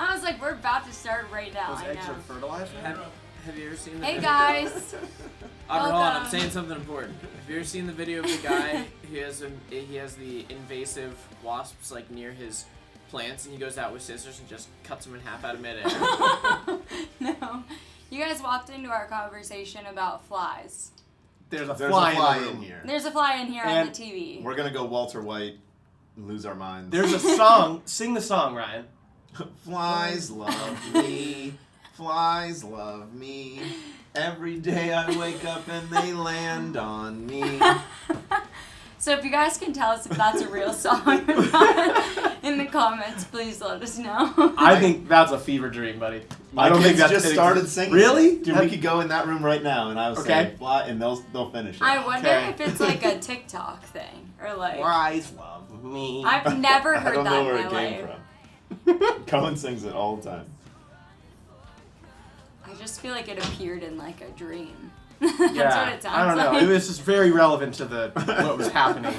I was like, we're about to start right now. Those I eggs know. are fertilizer? Have you ever seen the Hey video? guys. Hold on, I'm Welcome. saying something important. Have you ever seen the video of the guy who has the invasive wasps like near his plants, and he goes out with scissors and just cuts them in half out of midair? No. You guys walked into our conversation about flies. There's a There's fly, a fly in the in room. here. There's a fly in here on And the TV. We're gonna go Walter White and lose our minds. There's a song. Sing the song, Ryan. Flies love me. Flies love me. Every day I wake up and they land on me. So if you guys can tell us if that's a real song or not in the comments, please let us know. I think that's a fever dream, buddy. My kids just started singing. Really? Dude, we could go in that room right now and I would say fly and they'll finish it. I wonder Okay. if it's like a TikTok thing or like. Flies love me. I've never I heard don't that know where in it my came life. from. Cohen sings it all the time. I just feel like it appeared in like a dream. Yeah, That's what it sounds I don't know. like. It was just very relevant to the what was happening.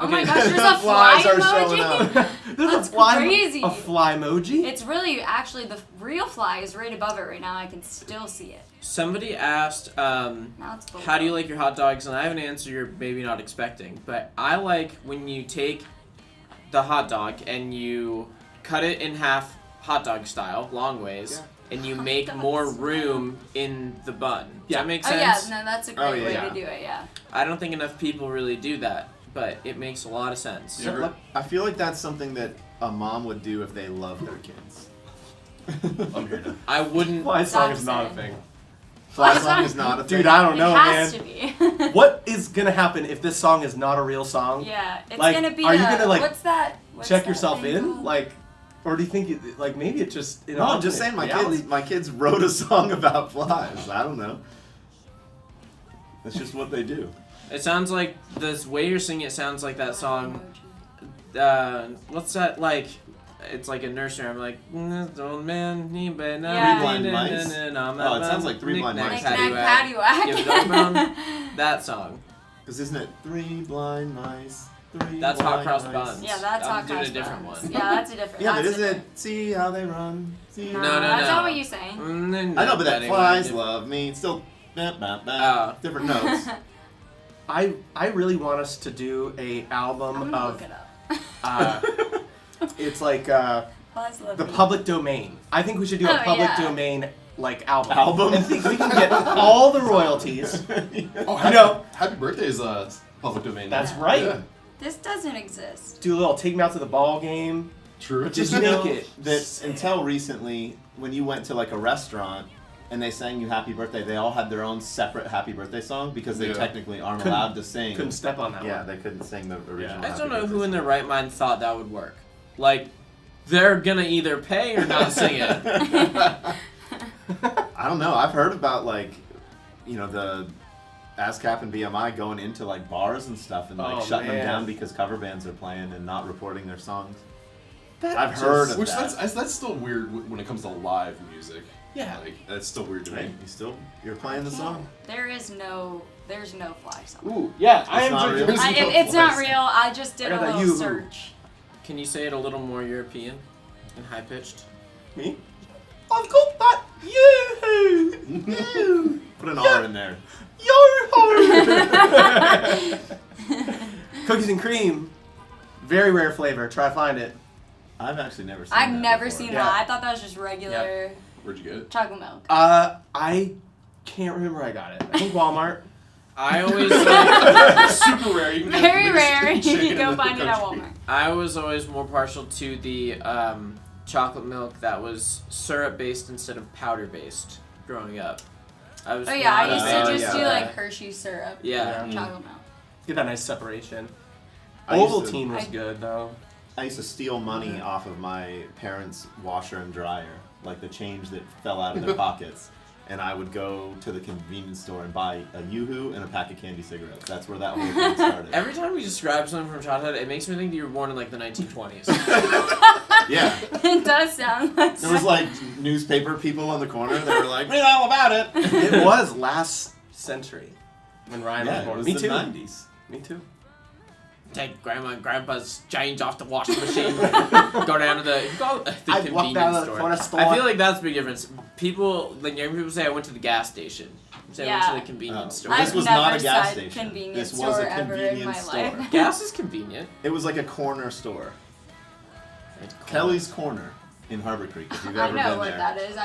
Oh my Okay. gosh, there's The a fly flies are showing emoji. up. There's That's a fly, crazy. a fly emoji. It's really actually the real fly is right above it right now. I can still see it. Somebody asked, Now it's below. how do you like your hot dogs? And I have an answer you're maybe not expecting, but I like when you take the hot dog and you cut it in half hot dog style, long ways, and you make dog more style. room in the bun. Does Yeah. that make Oh sense? yeah, no, that's a great Oh, yeah. way Yeah. to do it. Yeah. I don't think enough people really do that, but it makes a lot of sense. You ever- I feel like that's something that a mom would do if they love their kids. I'm here now. I wouldn't. Fly song That's is not a it. thing. Fly song is not a thing. Dude, I don't know, it has man. to be. What is gonna happen if this song is not a real song? Yeah, it's Like, gonna be. are you gonna, like, what's that? What's Check that yourself thing in, called? like, or do you think like maybe it just? No, I'm just saying my kids wrote a song about flies. I don't know. That's just what they do. It sounds like the way you're singing it sounds like that song. What's that like? It's like a nursery. I'm like, old man, he better not Yeah. be Blind dead, Mice? and I'm Oh, it a sounds like Three Blind knick-knack, Mice. Knick-knack, paddywhack. Give it up, brown. paddywhack. That song. Because isn't it Three Blind Mice? Three That's Hot blind Cross mice. Buns. Yeah, that's I'm hot doing cross a different buns. one. Yeah, that's a different. Yeah, but that's isn't different. it? See how they run. See No, No, that's no. not what you're saying. I know, but that Anyway, flies different. love me. It's still Oh. different notes. I really want us to do a I'm album gonna of look it up. it's like Flies love the me. public domain. I think we should do a Oh, public yeah. domain like album. Album? And think we can get all the royalties. Oh, happy birthday is public domain. That's Yeah. right. Yeah. This doesn't exist. Do a little take me out to the ball game. True. But Did just you know make it that until recently, when you went to like a restaurant and they sang you happy birthday, they all had their own separate happy birthday song because they Yeah. technically aren't Couldn't- allowed to sing. Couldn't step on that Yeah, one. they couldn't sing the original. I just happy don't know birthday who in song. their right mind thought that would work. Like, they're gonna either pay or not sing it. I don't know. I've heard about like, the ASCAP and BMI going into like bars and stuff and like Oh, shutting them man. down because cover bands are playing and not reporting their songs. That I've just- heard of Which that. that's still weird when it comes to live music. Yeah. Like that's still weird to Right? me. You're playing the song. There's no fly song. Ooh, yeah. I It's am not drinking- real? It's not real. I just did I a got that little yoo-hoo. search. Can you say it a little more European and high pitched? Me? I've got that yoo-hoo! Put an R in there. Yo-ho! Cookies and cream. Very rare flavor. Try to find it. I've actually never seen I've that never before. seen Yeah. that. I thought that was just regular Where'd you get it? chocolate milk. I can't remember where I got it. I think Walmart. I always like, Super rare. You can get Very the rare. biggest You chicken can in go the find it at country. Walmart. I was always more partial to the chocolate milk that was syrup based instead of powder based growing up. I was Oh yeah, I not a used fan to of just do that. like Hershey syrup. Yeah. and chocolate milk. Get that nice separation. I used to- Ovaltine was I- good though. I used to steal money off of my parents' washer and dryer, like the change that fell out of their pockets. And I would go to the convenience store and buy a Yoo-Hoo and a pack of candy cigarettes. That's where that whole thing started. Every time we describe something from childhood, it makes me think that you were born in like the 1920s. Yeah. It does sound like There was like newspaper people on the corner that were like, read all about it. It was last century when Ryan Yeah, was it born. was Me the too. 90s. Me too. take grandma and grandpa's change off the washing machine, go down to the I'd walk down to the corner store. I feel like that's a big difference. People, like young people say, I went to the gas station. Say I went to Yeah. the convenience store. I've This was never not a gas said station. convenience This was store a ever in my convenience store. life. Gas is convenient. It was like a corner store. Kelly's Corner in Harbor Creek, if you've I ever know been what there. that is.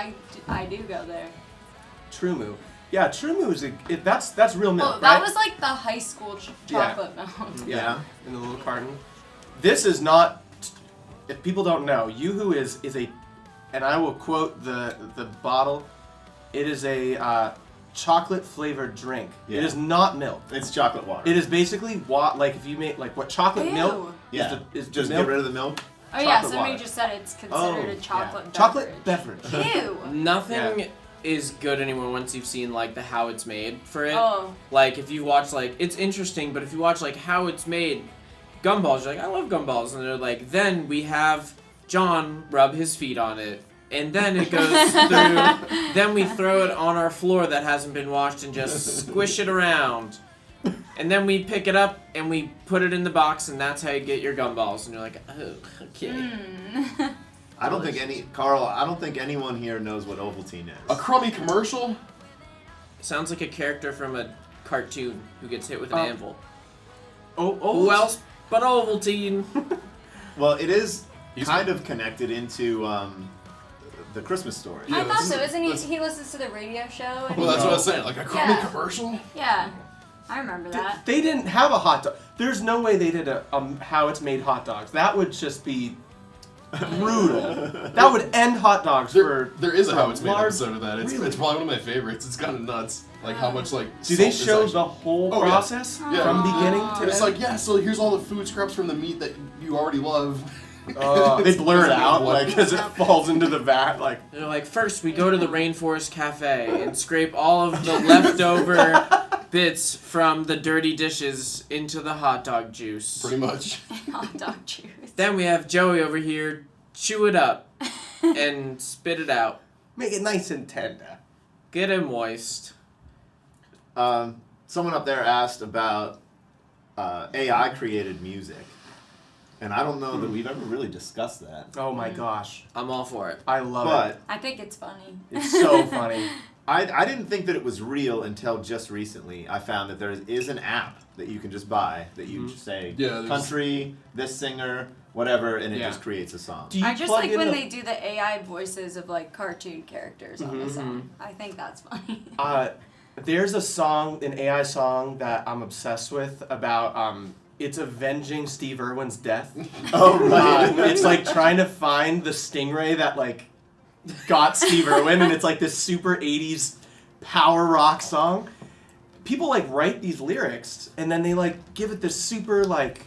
I do go there. True Moo. Yeah, True Moo is that's real milk, Oh, that right? was like the high school chocolate milk. Yeah, in the little carton. This is not. If people don't know, Yoo-hoo is a, and I will quote the bottle. It is a chocolate flavored drink. Yeah. It is not milk. It's chocolate water. It is basically like if you make like what chocolate Ew. milk. Yeah. Is Just milk. get rid of the milk. Oh yeah, Chocolate somebody water. just said it's considered Oh, a chocolate beverage. Chocolate beverage. Ew. Nothing Yeah. is good anymore once you've seen like the how it's made for it. Oh. Like if you watch like it's interesting, but if you watch like how it's made, gumballs, you're like I love gumballs, and they're like then we have John rub his feet on it, and then it goes through. Then we throw it on our floor that hasn't been washed and just squish it around. And then we pick it up and we put it in the box, and that's how you get your gumballs. And you're like, oh, okay. I don't think anyone here knows what Ovaltine is. A crummy commercial? Sounds like a character from a cartoon who gets hit with an anvil. Oh, Who else but Ovaltine? Well, it is He's- kind of connected into the Christmas story. Yeah, I thought so. this- Isn't he? this- He listens to the radio show. And Well, that's he, what I was saying. Like a crummy Yeah. commercial? Yeah, I remember that. They didn't have a hot dog. There's no way they did a how it's made hot dogs. That would just be brutal. That would end hot dogs There is a for how it's made large- episode of that. It's, Really? it's probably one of my favorites. It's kind of nuts. Like how much like. Do they salt is show actually- the whole Oh, yeah. process Yeah. from beginning Aw. to It's end? like, yeah, so here's all the food scraps from the meat that you already love. They blur it It's out like like as it falls into the vat. Like They're like, first we go to the Rainforest Cafe and scrape all of the leftover bits from the dirty dishes into the hot dog juice. Pretty much. Hot dog juice. Then we have Joey over here chew it up and spit it out. make it nice and tender. Get it moist. Someone up there asked about AI created music, and I don't know that we've ever really discussed that. Oh my gosh, I'm all for it. I love But it. I think it's funny. It's so funny. I didn't think that it was real until just recently. I found that there is an app that you can just buy that you just say Yeah, there's- country, this singer, whatever, and it Yeah. just creates a song. Do you I just plug like in when the- they do the AI voices of like cartoon characters on the song. I think that's funny. There's a song, an AI song that I'm obsessed with about it's avenging Steve Irwin's death. Oh right. It's like trying to find the stingray that like got Steve Irwin, and it's like this super 80s power rock song. People like write these lyrics and then they like give it this super like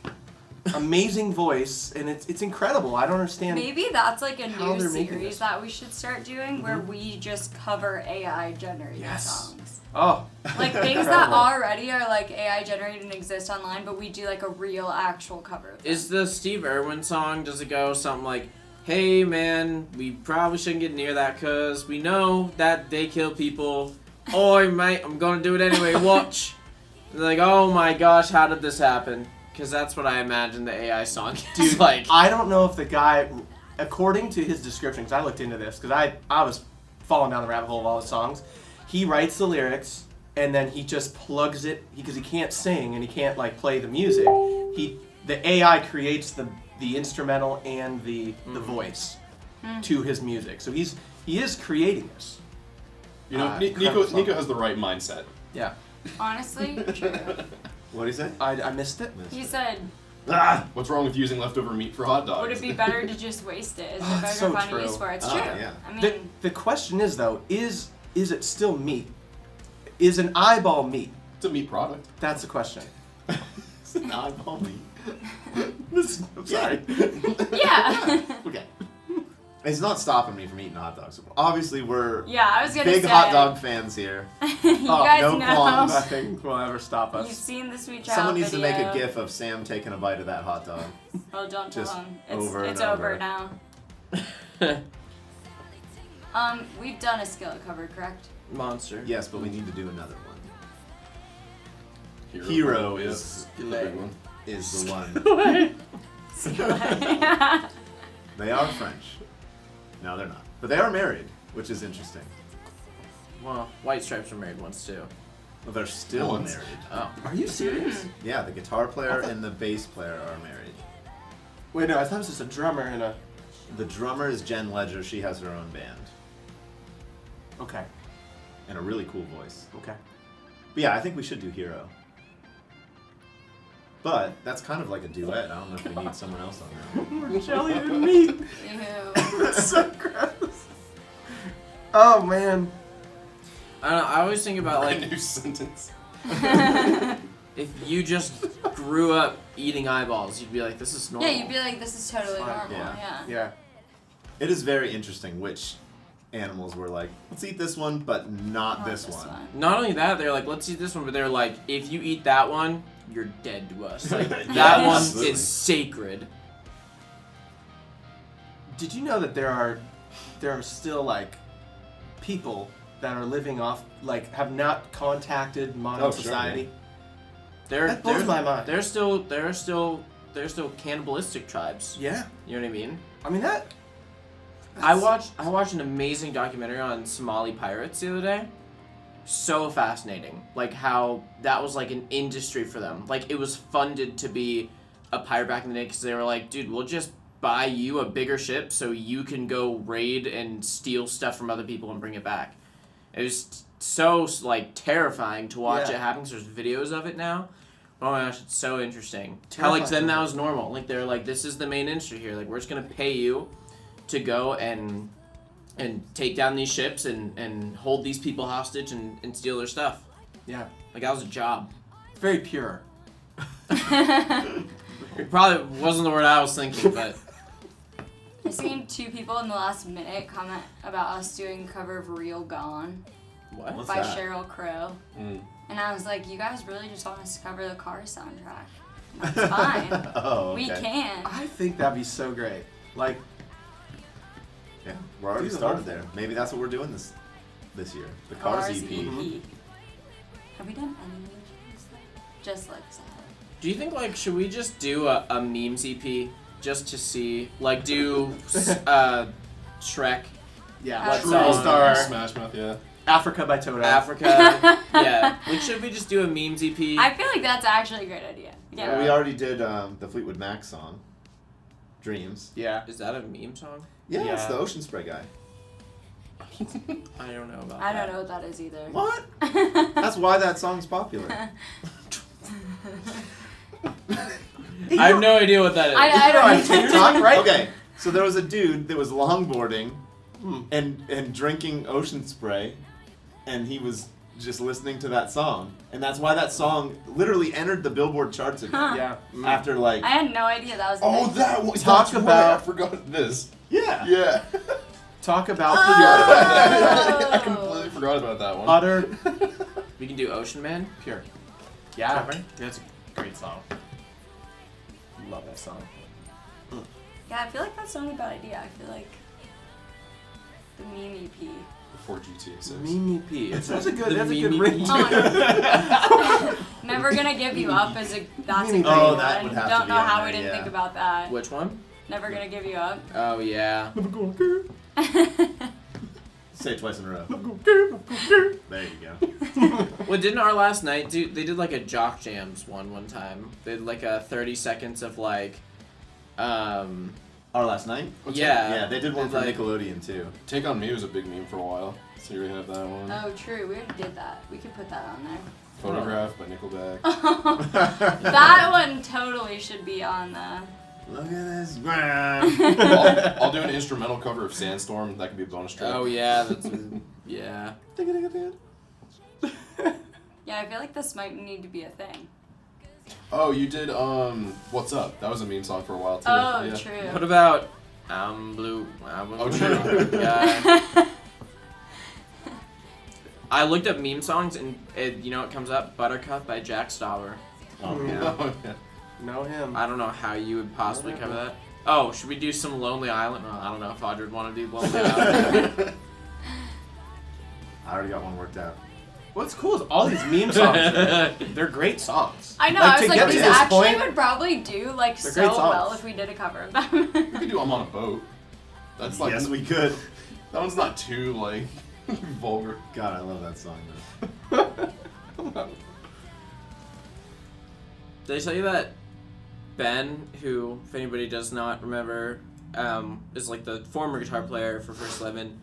amazing voice, and it's incredible. I don't understand. Maybe that's like a How new they're making series this. that we should start doing where we just cover AI generated Yes. songs. Oh, Like things that Incredible. already are like AI generated and exist online, but we do like a real actual cover of them. Is the Steve Irwin song, does it go something like, hey man, we probably shouldn't get near that because we know that they kill people. Oi mate, I'm gonna do it anyway, watch. And they're like, oh my gosh, how did this happen? Because that's what I imagine the AI song is like. I don't know if the guy, according to his description, because I looked into this, because I was falling down the rabbit hole of all the songs. He writes the lyrics, and then he just plugs it, because he can't sing and he can't like play the music. The AI creates the instrumental and the voice to his music. So he is creating this. You know, incredible song. Nico has the right mindset. Yeah. Honestly, true. What do you say? I missed it. He said, Ah! What's wrong with using leftover meat for hot dogs? would it be better to just waste it? Is Oh, there better it's so to find a true. use for it? It's Oh, true. yeah. I mean, The question is though, is it still meat? Is an eyeball meat? It's a meat product. That's the question. It's an eyeball meat. I'm sorry. yeah. Okay. It's not stopping me from eating hot dogs. Obviously, we're Yeah, I was gonna big say. hot dog fans here. You guys no know. qualms. Nothing will ever stop You've us. seen the Sweet Child Someone needs to video. make a gif of Sam taking a bite of that hot dog. Oh, don't tell just him. over It's and over over. now. We've done a Skillet cover, correct? Monster. Yes, but we need to do another one. Hero Hero yeah, is the big one. is the one. Yeah. They are French. No, they're not. But they are married, which is interesting. Well, White Stripes were married once too. Well, they're still Once. married. Oh. Are you serious? Yeah, the guitar player and the bass player are married. Wait, no, I thought it was just a drummer and a. The drummer is Jen Ledger. She has her own band. Okay. And a really cool voice. Okay. But yeah, I think we should do Hero. But that's kind of like a duet. I don't know if we need someone else on that. Jelly and meat. Ew. So gross. Oh man. I don't know. I always think about A like new sentence. if you just grew up eating eyeballs, you'd be like, this is normal. Yeah, you'd be like, this is totally Fine. normal. Yeah. Yeah. Yeah. It is very interesting which animals were like, let's eat this one, but not this one. Not only that, they're like, let's eat this one, but they're like, if you eat that one, you're dead to us. Like that Yeah, one absolutely. is sacred. Did you know that there are still like people that are living off like have not contacted modern Oh, sure, society? They're That blows my mind. They're still cannibalistic tribes. Yeah. You know what I mean? I mean that. I watched an amazing documentary on Somali pirates the other day. So fascinating. Like how that was like an industry for them. Like it was funded to be a pirate back in the day because they were like, dude, we'll just buy you a bigger ship so you can go raid and steal stuff from other people and bring it back. It was so like terrifying to watch Yeah. it happen. 'Cause there's videos of it now. Oh my gosh, it's so interesting. How like then that was normal. Like they're like, this is the main industry here. Like we're just gonna pay you to go and take down these ships and hold these people hostage and steal their stuff. Yeah. Like that was a job. Very pure. Probably wasn't the word I was thinking, but I've seen 2 people in the last minute comment about us doing a cover of Real Gone what? What's by that? Sheryl Crow. Mm. And I was like, you guys really just want us to cover the Cars soundtrack. That's fine. Oh, okay. We can. I think that'd be so great. Like, Yeah, we're already Do the started whole there. Maybe that's what we're doing this year. The Cars EP. Mhm. Have we done any movies though? Just like that. Do you think like should we just do a memes EP just to see like do Shrek, yeah. What True song? Star. Smash Mouth, yeah. Africa by Toto. Africa? Yeah. Like should we just do a memes EP? I feel like that's actually a great idea. Yeah. Well, we already did the Fleetwood Mac song, Dreams. Yeah. Is that a meme song? Yeah, it's Yeah. the Ocean Spray guy. I don't know about I that. don't know what that is either. What? That's why that song's popular. I have no idea what that is. I You're on don't TikTok, right? Okay, so there was a dude that was longboarding Hmm. and drinking Ocean Spray, and he was just listening to that song, and that's why that song literally entered the Billboard charts again. Huh. Yeah. After like, I had no idea that was a Oh, thing. that one. Talk That's about- right, I forgot this. yeah. Yeah. Talk about Oh. I completely forgot about that one. utter We can do Ocean Man. pure. Yeah. Trevor? That's a great song. Love that song. Yeah, I feel like that's not a bad idea. I feel like the meme EP. Before GTA 6. Mimi P. That's a good. The That's a good Mimi ring. P. Oh, Never Gonna Give You Up is that's a great Oh, one. that would have to Don't be know on how there, we didn't yeah. think about that. Which one? Never Gonna Give You Up. Oh yeah. Say it twice in a row. There you go. Well, didn't our last night do? They did like a Jock Jams one time. They did like a 30 seconds of like, Our last night? yeah. Yeah, they did one for like, Nickelodeon too. Take On Me was a big meme for a while. So you have that one. Oh, true. We already did that. We could put that on there. Photograph by Nickelback. That one totally should be on the. Look at this ground. I'll do an instrumental cover of Sandstorm. That could be a bonus track. Oh yeah, that's yeah. Yeah, I feel like this might need to be a thing. Oh, you did What's Up? That was a meme song for a while too. Oh, yeah. true. What about I'm blue? I'm a Oh, blue true. guy. I looked up meme songs and you know what comes up? Buttercup by Jack Stauber. Oh, yeah. Oh, yeah. Know him. I don't know how you would possibly cover that. Oh, should we do some Lonely Island? Well, I don't know if Audrey would want to do Lonely Island. I already got one worked out. What's cool is all these meme songs. They're great songs. I know. Like, I to was like, get these to this actually point- would probably do like They're so great songs. well if we did a cover of them. We could do I'm on a boat. That's like Yes, we could. that one's not too like vulgar. God, I love that song though. Did I tell you that Ben, who, if anybody does not remember, is like the former guitar player for First 11,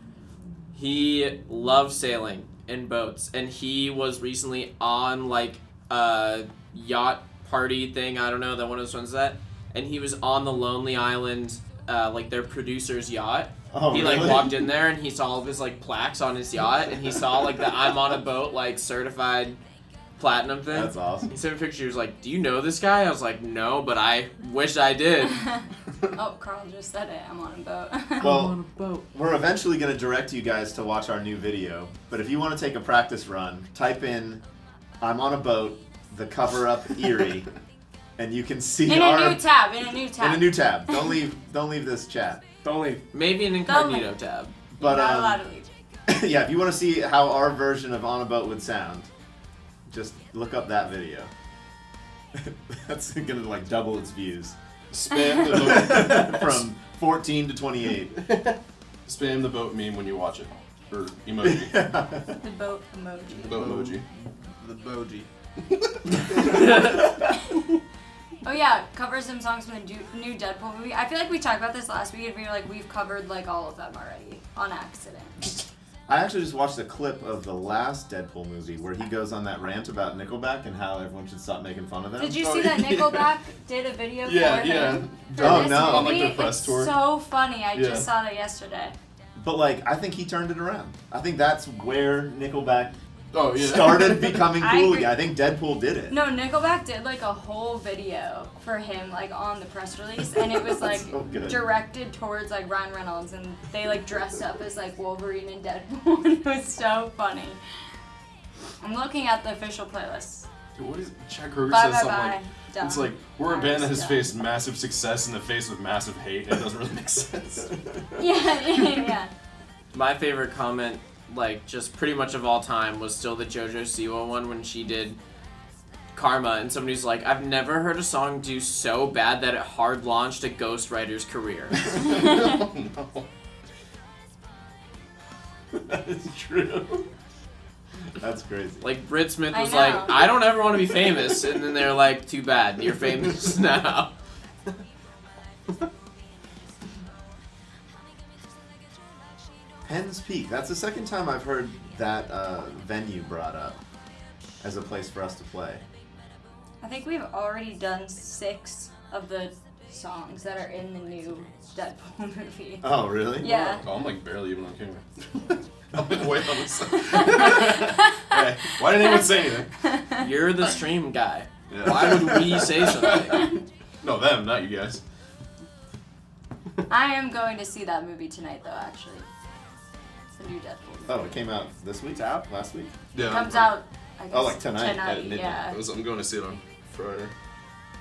he loves sailing in boats, and he was recently on like a yacht party thing, I don't know, that one of those ones that, and he was on the Lonely Island, like their producer's yacht. Oh, He like really? walked in there and he saw all of his like plaques on his yacht, and he saw like the I'm on a boat like certified platinum thing. That's awesome. He sent me a picture. He was like, "Do you know this guy?" I was like, "No, but I wish I did." Oh, Carl just said it. I'm on a boat. Well, boat. we're eventually going to direct you guys to watch our new video, but if you want to take a practice run, type in "I'm on a boat," the cover up Erie, and you can see in our a new tab. In a new tab. in a new tab. Don't leave this chat. Don't leave. Maybe an incognito tab. But You're not allowed to leave. yeah, if you want to see how our version of "On a Boat" would sound, just look up that video. That's gonna like double its views Spam the boat. from 14 to 28. Spam the boat meme when you watch it, or emoji. The boat emoji. The boat emoji. The Boji. Oh yeah, covers some songs from the new Deadpool movie. I feel like we talked about this last week, and we were like, we've covered like all of them already on accident. I actually just watched a clip of the last Deadpool movie where he goes on that rant about Nickelback and how everyone should stop making fun of them. Did you Oh, see that yeah. Nickelback did a video Yeah, for yeah. him? For Oh, this no. On, like, movie? their press It's tour. so funny. I Yeah. just saw that yesterday. But like, I think he turned it around. I think that's where Nickelback Oh yeah. started becoming I cool agree. again. I think Deadpool did it. No, Nickelback did like a whole video for him, like on the press release, and it was like So good. directed towards like Ryan Reynolds, and they like dressed up as like Wolverine and Deadpool, and it was so funny. I'm looking at the official playlist. Dude, what is Chad Kroger Bye says bye something bye. like Done. it's like we're a band that has Done. faced massive success in the face of massive hate. It doesn't really make sense. Yeah. My favorite comment, like just pretty much of all time, was still the JoJo Siwa one when she did Karma, and somebody's like, "I've never heard a song do so bad that it hard launched a ghostwriter's career." Oh, no. That is true. That's crazy. Like Britt Smith I was know. like, "I don't ever want to be famous," and then they're like, "Too bad, you're famous now." Penn's Peak. That's the second time I've heard that venue brought up as a place for us to play. I think we've already done 6 of the songs that are in the new Deadpool movie. Oh, really? Yeah. Oh, I'm like barely even on camera. I'm like way on the side. Hey, why didn't anyone say anything? You're the stream guy. Yeah. Why would we say something? No, them, not you guys. I am going to see that movie tonight, though. Actually, it's the new Deadpool movie. Oh, it came out this week? Out last week? Yeah. Comes out. I guess, Oh, like tonight at midnight. Yeah. I'm going to see it on Friday.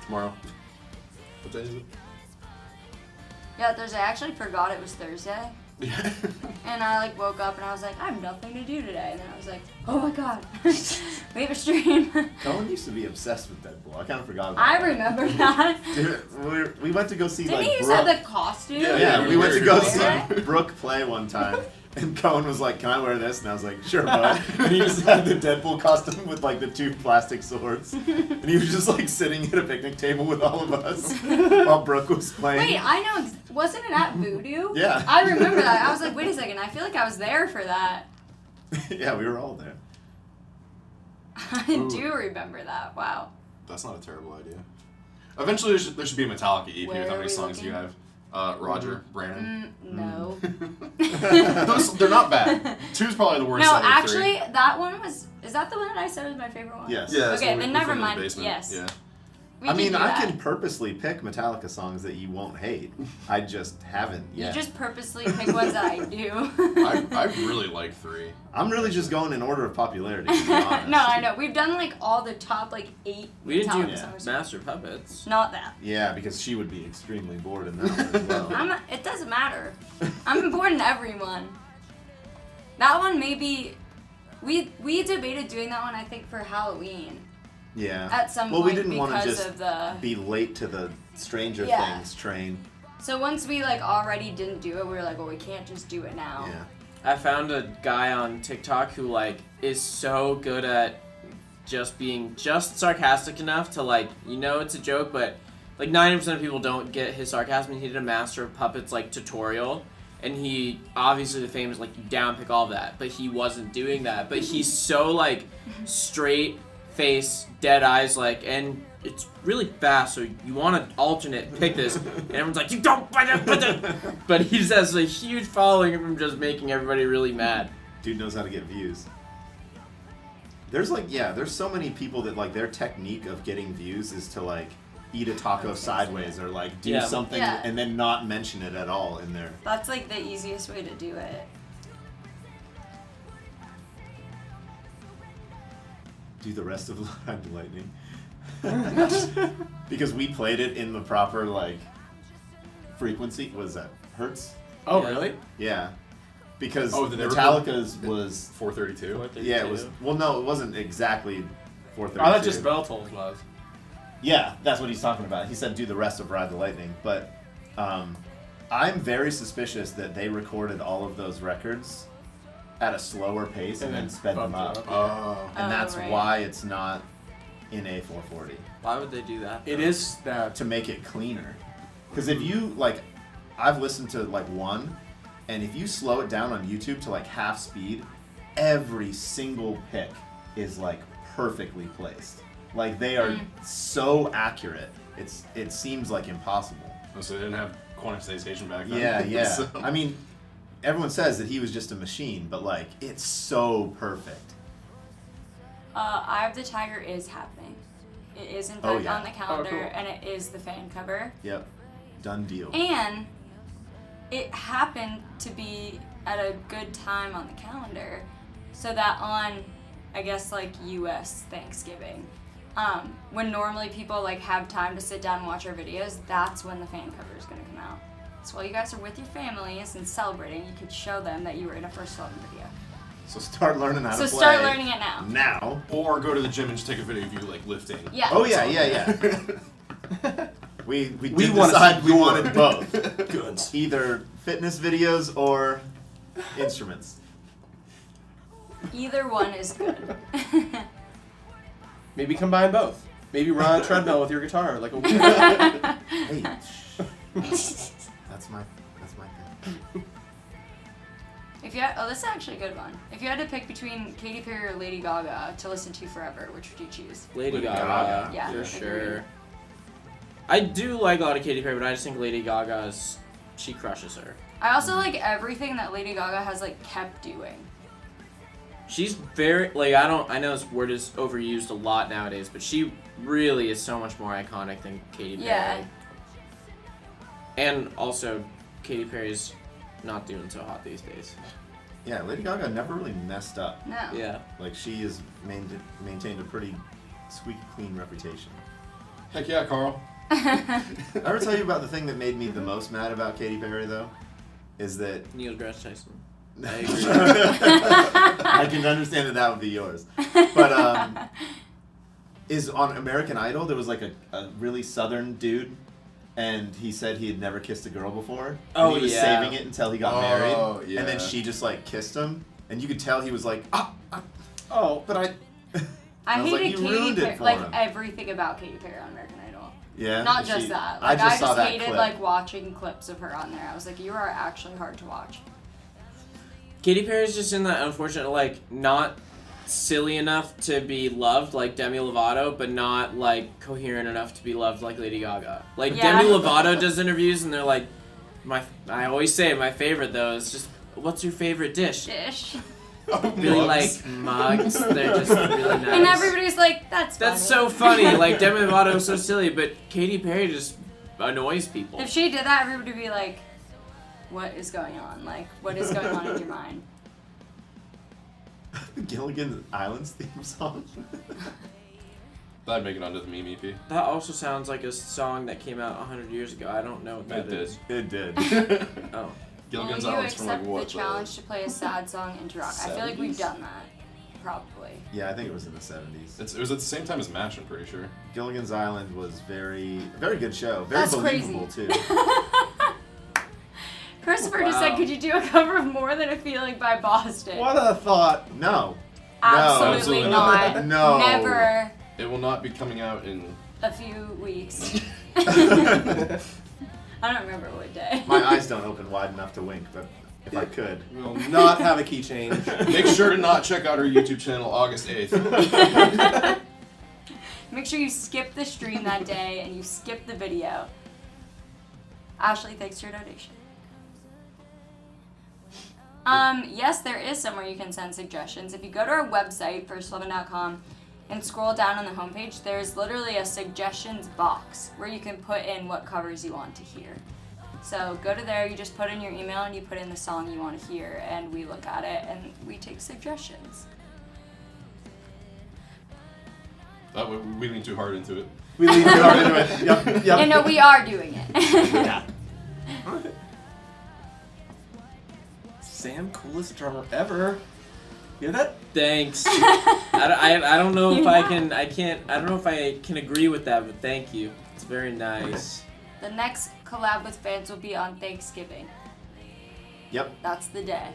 Tomorrow. What day is it? Yeah, Thursday. I actually forgot it was Thursday. Yeah. And I like woke up and I was like, I have nothing to do today. And then I was like, oh my god, we have a stream. Cohen used to be obsessed with Deadpool. I kind of forgot about I that. remember that. Dude, we went to go see Didn't like he used Brooke. to have the costume? Yeah, we went to go see Yeah. Brooke play one time, and Cohen was like, "Can I wear this?" And I was like, "Sure, bud." And he just had the Deadpool costume with like the 2 plastic swords, and he was just like sitting at a picnic table with all of us while Brooke was playing. Wait, I know. Wasn't it at Voodoo? Yeah. I remember that. I was like, wait a second. I feel like I was there for that. Yeah, we were all there. I Ooh. do remember that. Wow. That's not a terrible idea. Eventually, there should be a Metallica EP Where with how are many we songs looking? you have. Roger, Brandon. No. They're not bad. 2's probably the worst. No, out of the 3. actually, that one was. Is that the one that I said was my favorite one? Yes. Yeah. that's Okay, when then we never filmed in the mind. basement. Yes. Yeah. We I can mean, do I that. can purposely pick Metallica songs that you won't hate. I just haven't You yet. just purposely pick ones that I do. I really like 3. I'm really just going in order of popularity. To be honest. No, I know. We've done like all the top like 8 We didn't do Metallica songs. Master Puppets. Not that. Yeah, because she would be extremely bored in that one as well. It doesn't matter. I'm important to everyone. That one maybe We debated doing that one, I think, for Halloween. Yeah. At some well, point we didn't want to because just of the. be late to the Stranger Yeah. Things train. So once we like already didn't do it, we were like, well, we can't just do it now. Yeah. I found a guy on TikTok who like is so good at just being just sarcastic enough to like, you know, it's a joke, but like 90% of people don't get his sarcasm. He did a Master of Puppets like tutorial, and he obviously the famous like you downpick all of that, but he wasn't doing that. But he's so like straight face, dead eyes, like, and it's really fast, so you want to alternate, pick this, and everyone's like, you don't, but he just has a huge following from just making everybody really mad. Dude knows how to get views. There's like, there's so many people that like their technique of getting views is to like eat a taco sideways or like do something and then not mention it at all in there. That's like the easiest way to do it. Do the rest of Ride the Lightning. Because we played it in the proper like frequency. What is that? Hertz? Oh, Yeah. really? Yeah. Because the Metallica's was 432. yeah, it was well no, it wasn't exactly 432. Oh, that just Bell Tolls was. Yeah, that's what he's talking about. He said do the rest of Ride the Lightning, but I'm very suspicious that they recorded all of those records at a slower pace and then sped them up. Oh. And that's right. why it's not in A440. Why would they do that? It though? is that. To make it cleaner. Because if you, like, I've listened to, like, one, and if you slow it down on YouTube to, like, half speed, every single pick is, like, perfectly placed. Like, they are so accurate. It seems, like, impossible. Oh, so they didn't have quantization back then. Yeah. So- I mean, everyone says that he was just a machine, but, like, it's so perfect. Eye of the Tiger is happening. It is in fact on the calendar, cool. and it is the fan cover. Yep. Done deal. And it happened to be at a good time on the calendar, so that on, I guess, like U.S. Thanksgiving, when normally people like have time to sit down and watch our videos, that's when the fan cover is gonna come out. So while you guys are with your families and celebrating, you could show them that you were in a First Love video. So start learning how to play. So start learning it now. Now. Or go to the gym and just take a video of you like lifting. Yeah. Oh yeah. we did wanna decide see we your- wanted both. Goods. Either fitness videos or instruments. Either one is good. Maybe combine both. Maybe run on a treadmill with your guitar, like a Hey, that's my thing. If you had, this is actually a good one. If you had to pick between Katy Perry or Lady Gaga to listen to forever, which would you choose? Lady Lady Gaga, Gaga. Yeah, for agreed. sure. I do like a lot of Katy Perry, but I just think Lady Gaga's, she crushes her. I also like everything that Lady Gaga has like kept doing. She's very, like, I know this word is overused a lot nowadays, but she really is so much more iconic than Katy Perry. Yeah. And also, Katy Perry's not doing so hot these days. Yeah, Lady Gaga never really messed up. No. Yeah. Like she has maintained a pretty squeaky clean reputation. Heck yeah, Carl. I ever tell you about the thing that made me the most mad about Katy Perry though? Is that Neil deGrasse Tyson. I can understand that would be yours. But is on American Idol there was like a really southern dude and he said he had never kissed a girl before. And Oh, he was yeah. saving it until he got married. Yeah. And then she just like kissed him and you could tell he was like, Oh, but I I was like, hated you Katy ruined Perry, it for like him. everything about Katy Perry on American Idol. Yeah. Not she- just that. Like I saw just that hated clip. like watching clips of her on there. I was like, you are actually hard to watch. Katy Perry's just in that unfortunate, like, not silly enough to be loved like Demi Lovato, but not, like, coherent enough to be loved like Lady Gaga. Like, Yeah. Demi Lovato does interviews, and they're like, I always say my favorite, though, is just, what's your favorite dish? Dish. Really, Mugs. like, mugs. They're just really nice. And everybody's like, that's funny. That's so funny. Like, Demi Lovato is so silly, but Katy Perry just annoys people. If she did that, everybody would be like, what is going on? Like, what is going on in your mind? Gilligan's Island's theme song. That'd make it onto the meme EP. That also sounds like a song that came out 100 years ago. I don't know what that It did. is. It did. Gilligan's Will you Island's from like accept what? the challenge to play a sad song into rock? I feel like we've 70s? done that. probably. Yeah, I think it was in the 70s. It was at the same time as MASH, I'm pretty sure. Gilligan's Island was very good show. Very That's believable crazy. too. Christopher just said, Wow. could you do a cover of More Than a Feeling by Boston? What a thought. No. Absolutely absolutely not. not. No. Never. It will not be coming out in. A few weeks. I don't remember what day. My eyes don't open wide enough to wink, but if I could. We will not have a key change. Make sure to not check out our YouTube channel August 8th. Make sure you skip the stream that day and you skip the video. Ashley, thanks for your donation. Yes, there is somewhere you can send suggestions. If you go to our website, first11.com, and scroll down on the homepage, there's literally a suggestions box where you can put in what covers you want to hear. So go to there, you just put in your email and you put in the song you want to hear, and we look at it and we take suggestions. We lean too hard into it. We lean too hard into it. Yep. And no, we are doing it. Yeah. Sam, coolest drummer ever. You hear that? Thanks. I don't know if You're I not. can. I don't know if I can agree with that, but thank you. It's very nice. The next collab with fans will be on Thanksgiving. Yep. That's the day.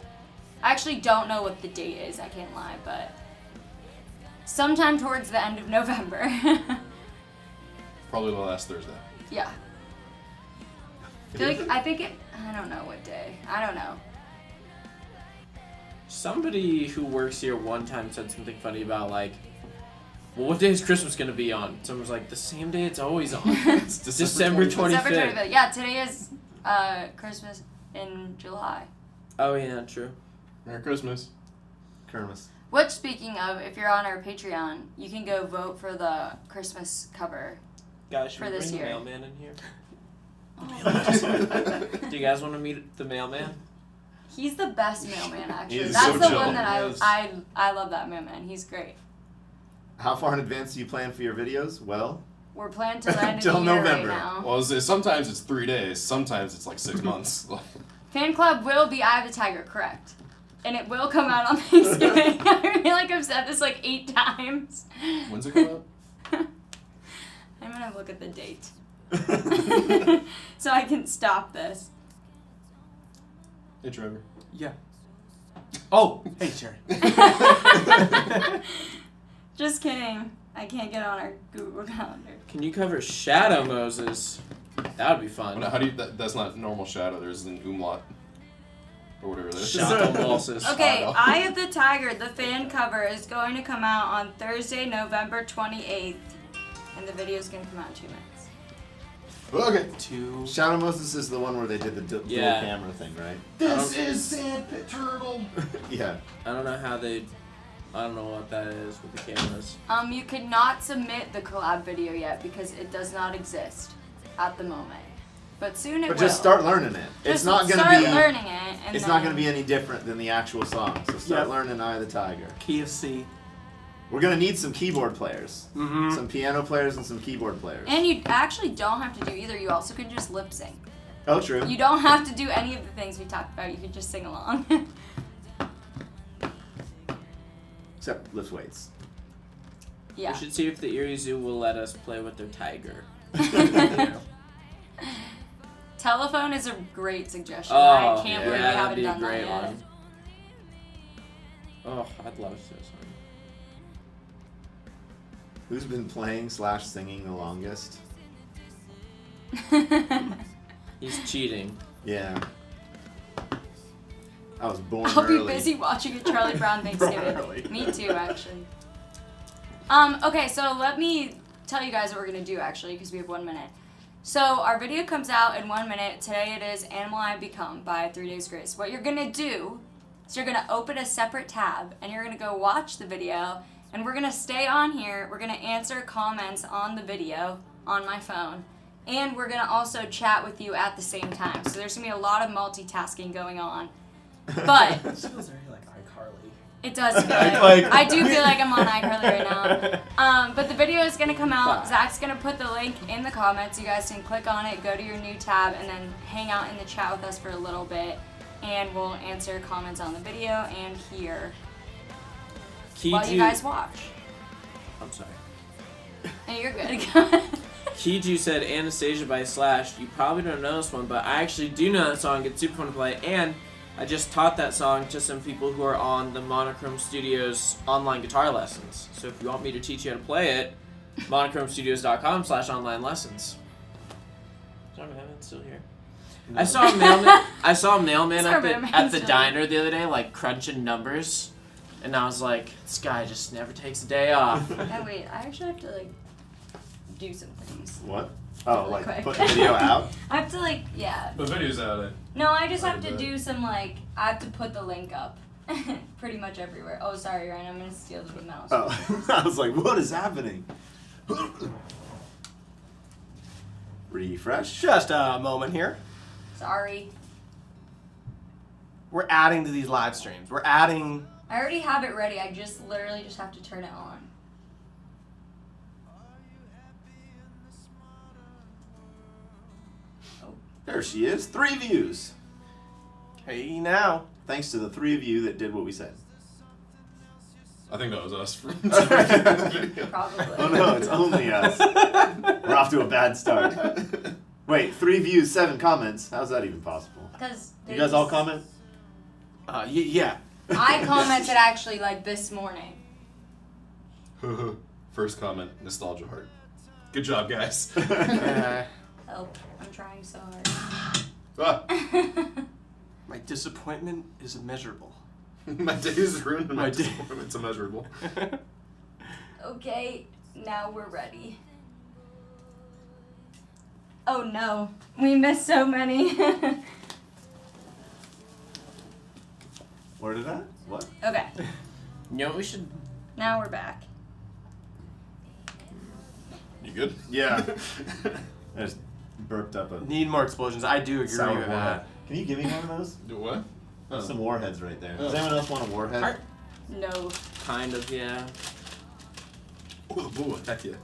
I actually don't know what the date is, I can't lie, but sometime towards the end of November. Probably the last Thursday. Yeah. I don't know what day. I don't know. Somebody who works here one time said something funny about like, well, what day is Christmas gonna be on? Someone was like, the same day it's always on. It's December 25th. December 25th. Yeah, today is Christmas in July. Oh yeah, true. Merry Christmas. Kermis. Which, speaking of, if you're on our Patreon, you can go vote for the Christmas cover. Guys, should For we this bring the year. mailman in here? Do you guys want to meet the mailman? He's the best mailman, actually. He is That's so the chill. one that Yes. I love that mailman. He's great. How far in advance do you plan for your videos? Well, We're planning to land in Till the year November. right now. Well, sometimes it's 3 days. Sometimes it's like 6 months. Fan club will be Eye of the Tiger, correct? And it will come out on Thanksgiving. I feel like I've said this like 8 times. When's it come out? I'm gonna look at the date. So I can stop this. Hey, Trevor. Yeah. Oh, hey, Jerry. Just kidding. I can't get on our Google Calendar. Can you cover Shadow Moses? That would be fun. How do you? That's not normal shadow. There's an umlaut or whatever that is. Shadow Moses. Okay, I know. Eye of the Tiger, the fan cover, is going to come out on Thursday, November 28th. And the video is going to come out in 2 minutes. Okay. Two. Shadow Moses is the one where they did the dual Yeah. camera thing, right? This is Sandpit Turtle. Yeah. I don't know how they. I don't know what that is with the cameras. You cannot submit the collab video yet because it does not exist at the moment. But soon it But will. just start learning it. Just It's not gonna start be. learning it. And It's then, not gonna be any different than the actual song. So start Yep. learning Eye of the Tiger. Key of C. We're gonna need some keyboard players, Mm-hmm. some piano players, and some keyboard players. And you actually don't have to do either. You also can just lip sync. Oh, true. You don't have to do any of the things we talked about. You can just sing along. Except lift weights. Yeah. We should see if the Erie Zoo will let us play with their tiger. Telephone is a great suggestion. Oh, I can't believe we that'd haven't be a done that great yet. one. Oh, I'd love this one. Who's been playing / singing the longest? He's cheating. Yeah. I was born I'll early. be busy watching a Charlie Brown Thanksgiving. Early. Me too, actually. Okay, so let me tell you guys what we're gonna do actually, because we have 1 minute. So our video comes out in 1 minute. Today it is Animal I Become by 3 Days Grace. What you're gonna do is you're gonna open a separate tab and you're gonna go watch the video, and we're gonna stay on here. We're gonna answer comments on the video on my phone, and we're gonna also chat with you at the same time. So there's gonna be a lot of multitasking going on. But This feels very like iCarly. it does feel Like- I do feel like I'm on iCarly right now. But the video is going to come out. Bye. Zach's going to put the link in the comments. You guys can click on it, go to your new tab, and then hang out in the chat with us for a little bit. And we'll answer comments on the video and here. while you guys watch. I'm sorry. And you're good. Kiju said Anastasia by Slash. You probably don't know this one, but I actually do know that song. It's super fun to play, and I just taught that song to some people who are on the Monochrome Studios online guitar lessons. So if you want me to teach you how to play it, monochromestudios.com/online lessons. John Hammond's still here. I saw a mailman. I saw a mailman Sorry, at man, the still diner the other day, like crunching numbers, and I was like, this guy just never takes a day off. Oh wait, I actually have to like do some things. What? Oh, Really like quick. put the video out? I have to like, yeah. The video's out. No, I just have to Right, do some like, I have to put the link up pretty much everywhere. Oh, sorry, Ryan, I'm gonna steal the mouse. Oh, I was like, what is happening? Refresh. Just a moment here. Sorry. We're adding to these live streams. We're adding. I already have it ready. I just literally just have to turn it on. There she is. 3 views. Hey now. Thanks to the 3 of you that did what we said. I think that was us. Probably. Oh no, it's only us. We're off to a bad start. Wait, 3 views, 7 comments. How's that even possible? Because You guys all comment? Yeah. I commented actually like this morning. First comment, nostalgia heart. Good job, guys. Help. I'm trying so hard. Ah, My disappointment is immeasurable. my day is ruined and my My day- disappointment's immeasurable. Okay, now we're ready. Oh no, we missed so many. Where did that? What? Okay, You know what we should? now we're back. You good? Yeah. I just burped up a Need more explosions. I do agree sour with warhead. that. Can you give me one of those? Do what? There's some warheads right there. Oh. Does anyone else want a warhead? Are- No. Kind of, yeah. Ooh, heck yeah.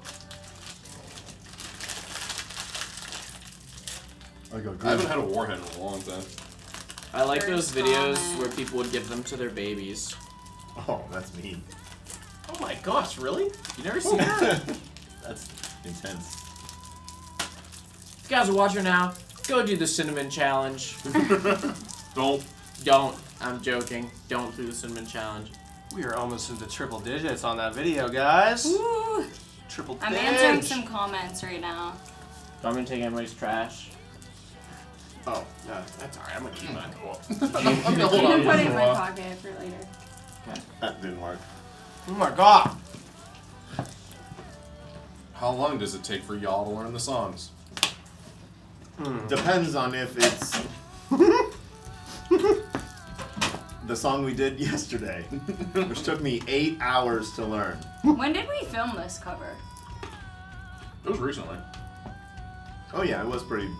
I haven't had a warhead in a long time. I like those First videos comment. where people would give them to their babies. Oh, that's mean. Oh my gosh, really? You never seen that? That's intense. If you guys are watching now, go do the cinnamon challenge. Don't. Don't. I'm joking. Don't do the cinnamon challenge. We are almost into triple digits on that video, guys. Woo. Triple I'm digits. answering some comments right now. So I'm gonna take everybody's trash. Oh, no, that's alright. I'm gonna keep mine. Cool. You can put it in my pocket for later. That didn't work. Oh my god. How long does it take for y'all to learn the songs? Depends on if it's the song we did yesterday, which took me 8 hours to learn. When did we film this cover? It was recently. Oh yeah, it was pretty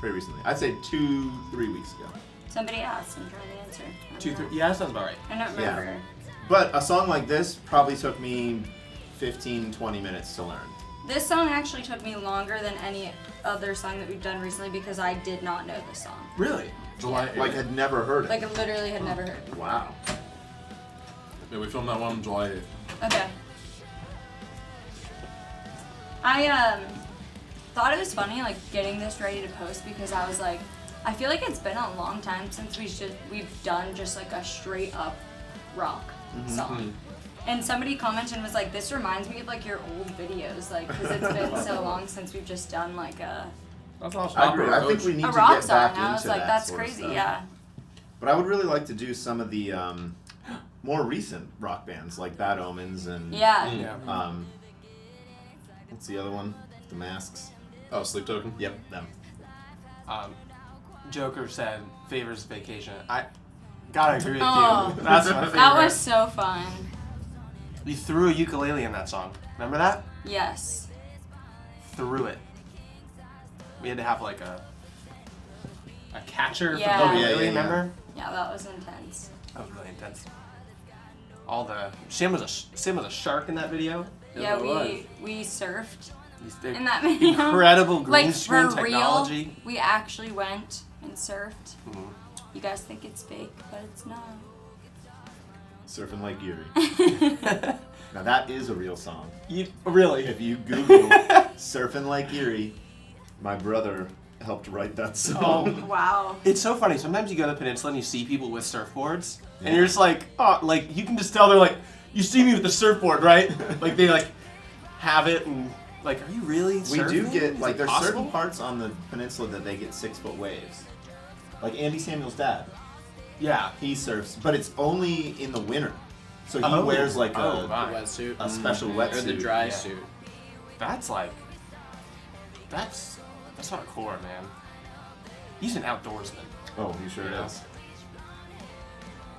recently. I'd say 2-3 weeks ago. Somebody asked. I'm trying to answer. I don't 2, know. 3. Yeah, that sounds about right. I don't Yeah. remember. But a song like this probably took me 15-20 minutes to learn. This song actually took me longer than any other song that we've done recently because I did not know this song. Really? July 8th. Like had never heard it. Like I literally had never heard it. Wow. Yeah, we filmed that one on July 8th. Okay. I thought it was funny like getting this ready to post because I was like, I feel like it's been a long time since we've done just like a straight up rock song. And somebody commented and was like, this reminds me of like your old videos, like because it's been so long since we've just done like a That's awesome. I agree. I think we need to rock get song. back And I was into like, that that's sort of crazy, stuff. yeah. But I would really like to do some of the more recent rock bands like Bad Omens and Yeah. Yeah. what's the other one? The Masks. Oh, Sleep Token? Yep, them. Joker said favors vacation. I gotta agree with Oh. you. That's my favorite. That was so fun. You threw a ukulele in that song. Remember that? Yes. Threw it. We had to have like a catcher Yeah. for the Oh, ukulele, yeah. remember? Yeah, that was intense. That was really intense. All the Sim was a shark in that video. Yeah, it was. we surfed He's the in that video. incredible green Like screen for technology. real, we actually went and surfed. Mhm. You guys think it's fake, but it's not. Surfing Lake Erie. Now that is a real song. Really? If you Google Surfing Lake Erie, my brother helped write that song. Wow. It's so funny. Sometimes you go to the peninsula and you see people with surfboards, and you're just like, oh, like you can just tell they're like, you see me with the surfboard, right? Like they like have it and like, are you really We surfing? do get, Is like, it there's possible? certain parts on the peninsula that they get 6-foot waves. Like Andy Samuel's dad, Yeah. he surfs, but it's only in the winter. So he Oh. wears like Oh, a wow. The wetsuit. a special Or wetsuit. the dry Yeah. suit. That's like, that's hardcore, man. He's an outdoorsman. Oh, he sure Yeah. is.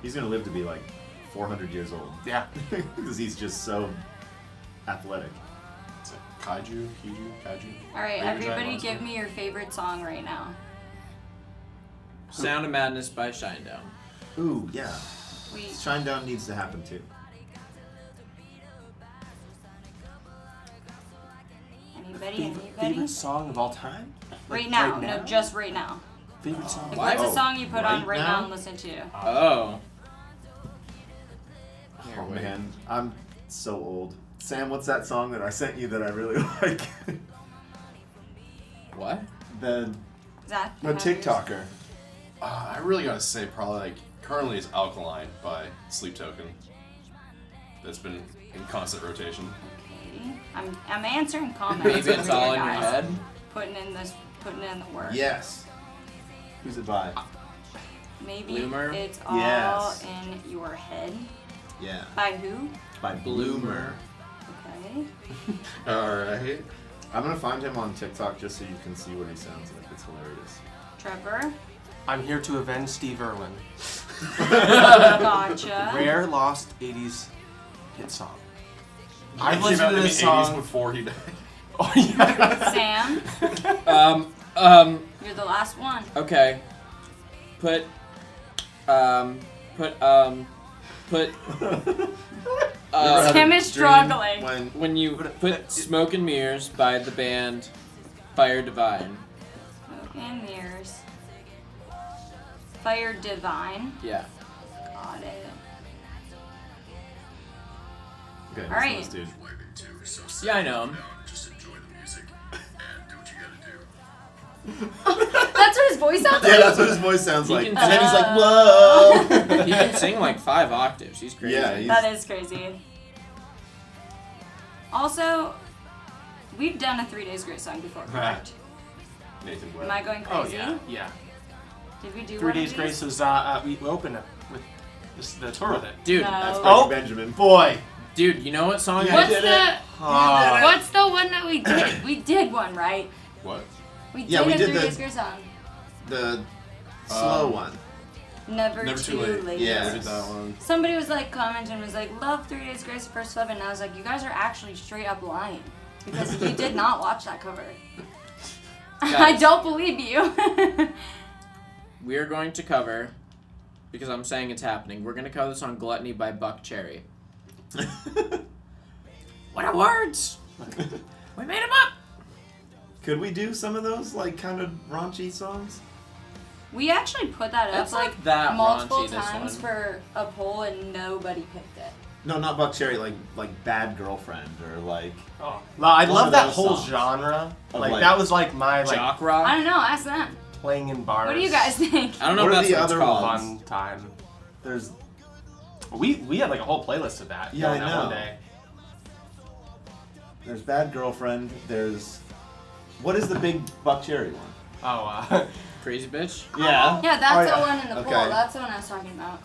He's gonna live to be like 400 years old Yeah. because he's just so athletic. It's like Kaiju. All right, Baby Giant everybody, Monster. give me your favorite song right now. Sound of Madness by Shinedown. Ooh, yeah. We Shinedown needs to happen too. anybody? Favorite song of all time? Like, Right now, right now? no, just right now. Favorite song. Like, Why? what's a Oh, song you put on right right now? now and listen to? Oh. Here, Oh wait. man, I'm so old. Sam, what's that song that I sent you that I really like? What? the Zach? the you have yours? TikToker. I really gotta say, probably like currently is Alkaline by Sleep Token. That's been in constant rotation. Okay. I'm answering comments. Maybe it's over all here, in your guys. head. Putting in the work. Yes. Who's it by? Maybe Bloomer? it's all Yes. in your head. Yeah. By who? By Bloomer. Okay. All right. I'm gonna find him on TikTok just so you can see what he sounds like. It's hilarious. Trevor. I'm here to avenge Steve Irwin. Gotcha. Rare lost 80s hit song. It I've came listened out to in this the 80s song. before he died. Oh yeah. Sam, you're the last one. Okay. Put Tim is struggling. when you put Smoke and Mirrors by the band Fire Divine. Smoke and mirrors. Fire divine. Yeah. Got it. Okay, All right. this dude. Yeah, I know him. That's what his voice sounds Yeah, like. that's what his voice sounds He like. can And then he's sing. like, whoa. He can sing like 5 octaves. He's crazy. Yeah, he's- That is crazy. Also, we've done a 3 Days Grace song before, correct? Nathan Am Webb. I going Oh crazy? yeah. Did we do 3 one Days of Grace these? was we opened it with the tour with it. Dude, No. That's Oh. Frankie Benjamin. Boy. dude, you know what song Yeah, I What's did the Ah. What's the one that we did? We did one, right? What? We did Yeah, we a did 3 the- Days Grace song. The slow one. Never, Never too Too Late. late. Yeah. We did that one. Somebody was like commenting, was like, love 3 Days Grace first 11, and I was like, you guys are actually straight up lying. Because you did not watch that cover. I Guys. don't believe you. We are going to cover, because I'm saying it's happening, we're going to cover the song Gluttony by Buck Cherry. What are words? We made them up! Could we do some of those like kind of raunchy songs? We actually put that up It's not like that multiple raunchy, this times one. for a poll and nobody picked it. No, not Buck Cherry. Like Bad Girlfriend or like. Oh. Well, I One love of that those whole songs. genre. Of, Like like, that was like my Jock rock? I don't know, ask them. playing in bars. What do you guys think? I don't know What if are that's the what it's other called. ones? Fun time. There's. We had like a whole playlist of that. Yeah, I that know. One day. There's Bad Girlfriend. There's. What is the big Buck Cherry one? Oh. Crazy Bitch? Yeah. Yeah, that's Oh, the yeah. one in the poll. Okay. That's the one I was talking about.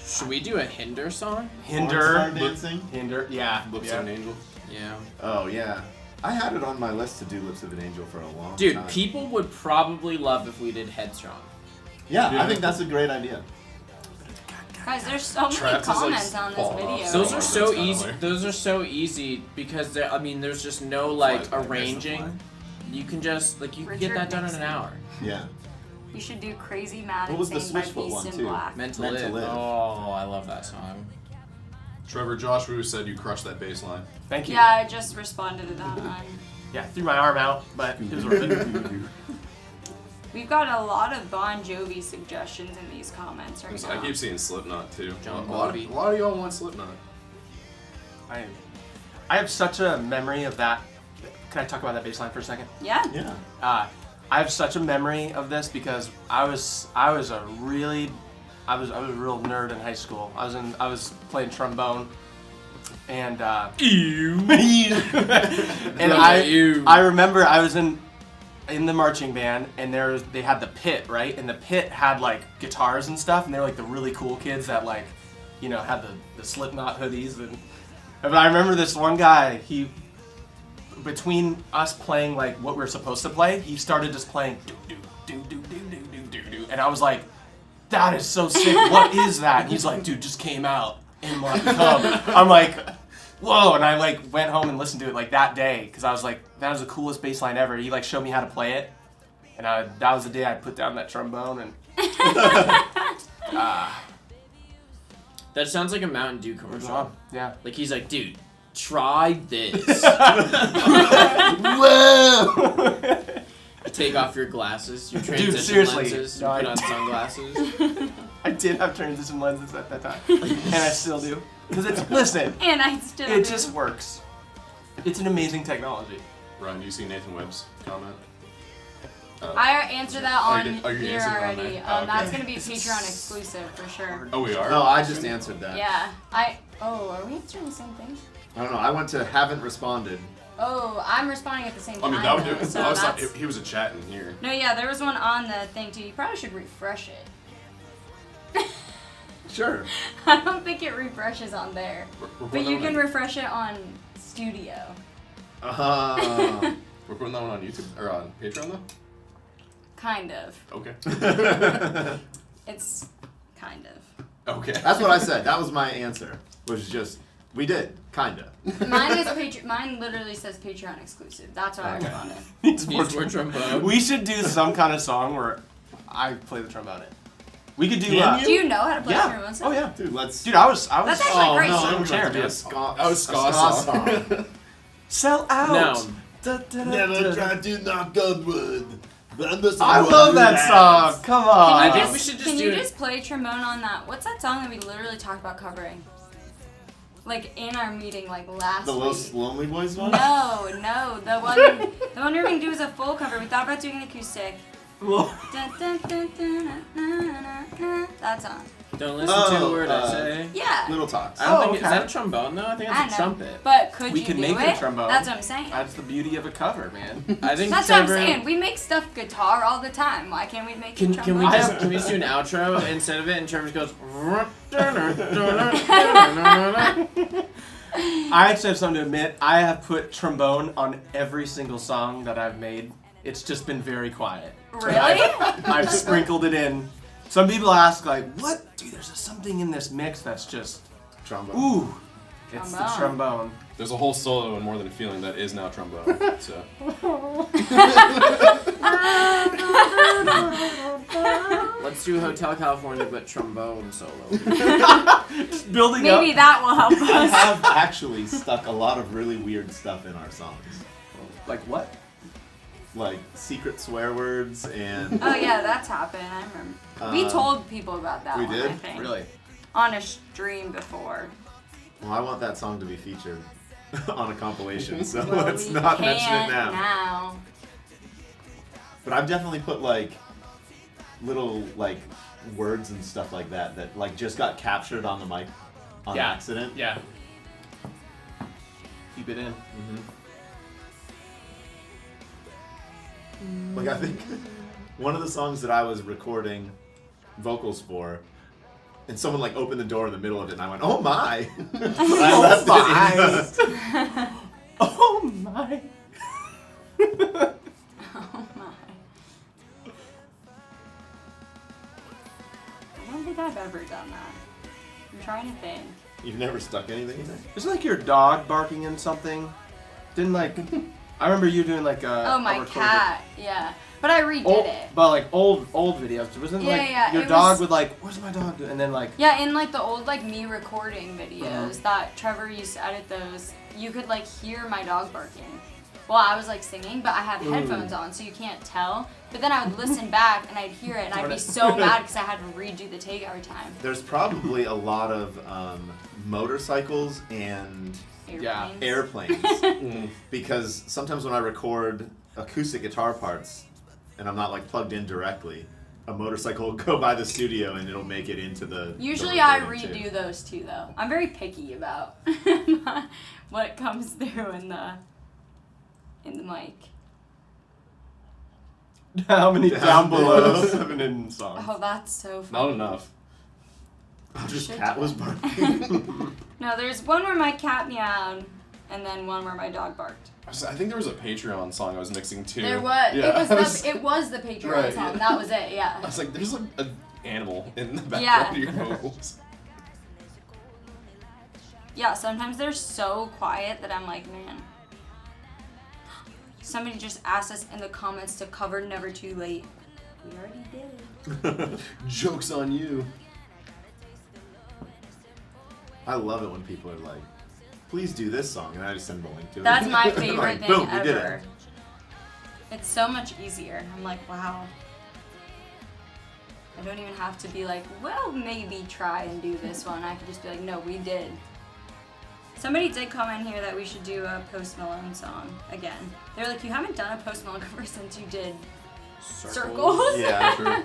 Should we do a Hinder song? Hinder. Porn star dancing. Hinder. Yeah. Lips yeah. of an Angel. Yeah. Oh yeah. I had it on my list to do Lips of an Angel for a long Dude, time. people would probably love if we did Headstrong. Yeah, Yeah. I think that's a great idea. Guys, there's so many Traps is, like, comments on this falling off video. Those Oh, are that's so kinda easy. weird. Those are so easy because there's just no like Flies by, guys, arranging. fly. You can just you can Richard get that done in Nixon. an hour. Yeah. You should do Crazy Mad What was the Insane by Switchfoot Beast one, in too? Black. Meant to Meant to live. Live. Oh, I love that song. Trevor, Josh Wu said you crushed that bass line. Thank you. Yeah, I just responded to that one. Yeah, threw my arm out, but it was worth it. We've got a lot of Bon Jovi suggestions in these comments right now. I keep seeing Slipknot too. John a lot of y'all want Slipknot. I have such a memory of that. Can I talk about that bass line for a second? Yeah. Yeah. I have such a memory of this because I was a real nerd in high school. I was playing trombone, and and I remember I was in the marching band, and they had the pit, right? And the pit had like guitars and stuff, and they were like the really cool kids that like, you know, had the Slipknot hoodies. And I remember this one guy, between us playing like what we were supposed to play, he started just playing do do do do do do do do do, and I was like, that is so sick. What is that? And he's like, dude, just came out in like I'm like, whoa, and I like went home and listened to it like that day because I was like, that was the coolest bass line ever. He like showed me how to play it, and that was the day I put down that trombone and. That sounds like a Mountain Dew commercial. Yeah. Like he's like, dude, try this. Whoa! Take off your glasses, your transition Dude, seriously. lenses, No, put on sunglasses. I did have transition lenses at that time, and I still do. Because And I still it do. just works. It's an amazing technology. Ryan, do you see Nathan Webb's comment? I answered that Oh, on you here answered it on already. there. Oh, okay. That's gonna be Patreon exclusive for sure. Oh, we are? No, I just answered that. Yeah. Are we answering the same thing? I don't know. I went to haven't responded. Oh, I'm responding at the same I time. mean, that would do though, it. so I was like, that's- he was a chat in here. No, yeah, there was one on the thing too. You probably should refresh it. Sure. I don't think it refreshes on there. We're But you putting can that refresh it on Studio. Uh-huh. We're putting that one on YouTube or on Patreon though. Kind of. Okay. It's kind of. Okay. That's what I said. That was my answer. Was just we did kinda. Mine is Mine literally says Patreon exclusive. That's why I responded. Needs Needs more trombone. We should do some kind of song where I play the trombone in. We could do. Can Do you know how to play Yeah. trombone? Oh yeah. Dude, let's. Dude, I was. That's actually great. no, song. I'm Chair, trying to do a dude. ska. That was a ska song. Sell out. No. Never tried to knock on wood. I love that song. Come on. I Can you think we just, should just can do you it. just play trombone on that? What's that song that we literally talked about covering? Like in our meeting, like last The week. Los Lonely Boys one? No, the one we were gonna do was a full cover. We thought about doing an acoustic. Dun, dun, dun, dun, na, na, na, na. That song. Don't listen to a word I Oh, say. Yeah. Little Talks. I don't Oh, think is okay. that a trombone though? I think I that's a know. trumpet. But could We you can do make it? a trombone. That's what I'm saying. That's the beauty of a cover, man. I think That's what I'm Trevor- saying. We make stuff guitar all the time. Why can't we make Can trombone? we just do an outro instead of it? And Trevor goes. I actually have something to admit. I have put trombone on every single song that I've made. It's just been very quiet. Really? I've sprinkled it in. Some people ask, like, what? Dude, there's something in this mix that's just, Trombone. ooh. It's the Trombone. trombone. There's a whole solo in More Than a Feeling that is now trombone. So Let's do Hotel California, but trombone solo. Just building Maybe up. that will help I us. have actually stuck a lot of really weird stuff in our songs. Like what? Like secret swear words and Oh yeah, that's happened. I remember. We told people about that we one, did? I think. Really? On a stream before. well, I want that song to be featured on a compilation, so Well, let's we not mention it can't now. But I've definitely put like little like words and stuff like that like just got captured on the mic on Yeah. accident. Yeah. Keep it in. Like I think one of the songs that I was recording vocals for, and someone like opened the door in the middle of it, and I went, "Oh my!" But I left it in the- Oh my. Oh my. I don't think I've ever done that. I'm trying to think. You've never stuck anything in there? Isn't like your dog barking in something? Didn't like. I remember you doing like a. Oh, my a recording- cat. Yeah. But I redid Old, it. but like old videos. Wasn't Yeah, like yeah, your it dog was- would like, where's my dog? And then like. Yeah, in like the old like me recording videos Uh-huh. that Trevor used to edit those, you could like hear my dog barking. while I was like singing, but I have headphones on, so you can't tell. But then I would listen back and I'd hear it, and I'd be so mad because I had to redo the take every time. There's probably a lot of motorcycles and Yeah. Airplanes. airplanes because sometimes when I record acoustic guitar parts and I'm not like plugged in directly, a motorcycle will go by the studio and it'll make it into the. Usually I recording, redo too. those too, though. I'm very picky about what comes through in the mic. How many Down down below. below 7 in songs? Oh, that's so funny. Not enough. Just Should cat do was that. barking. No, there's one where my cat meowed, and then one where my dog barked. I think there was a Patreon song I was mixing too. There was. Yeah, It was the Patreon Right, song. yeah. That was it. I Yeah. was like, there's like an animal in the background Yeah. of your vocals. Yeah. Sometimes they're so quiet that I'm like, man. Somebody just asked us in the comments to cover "Never Too Late." We already did. Joke's on you. I love it when people are like, please do this song, and I just send the link to it. That's my I'm favorite like, thing boom, we did ever. it. It's so much easier. I'm like, wow. I don't even have to be like, well, maybe try and do this one. I could just be like, no, we did. Somebody did comment here that we should do a Post Malone song again. They're like, you haven't done a Post Malone cover since you did Circles. Yeah, True.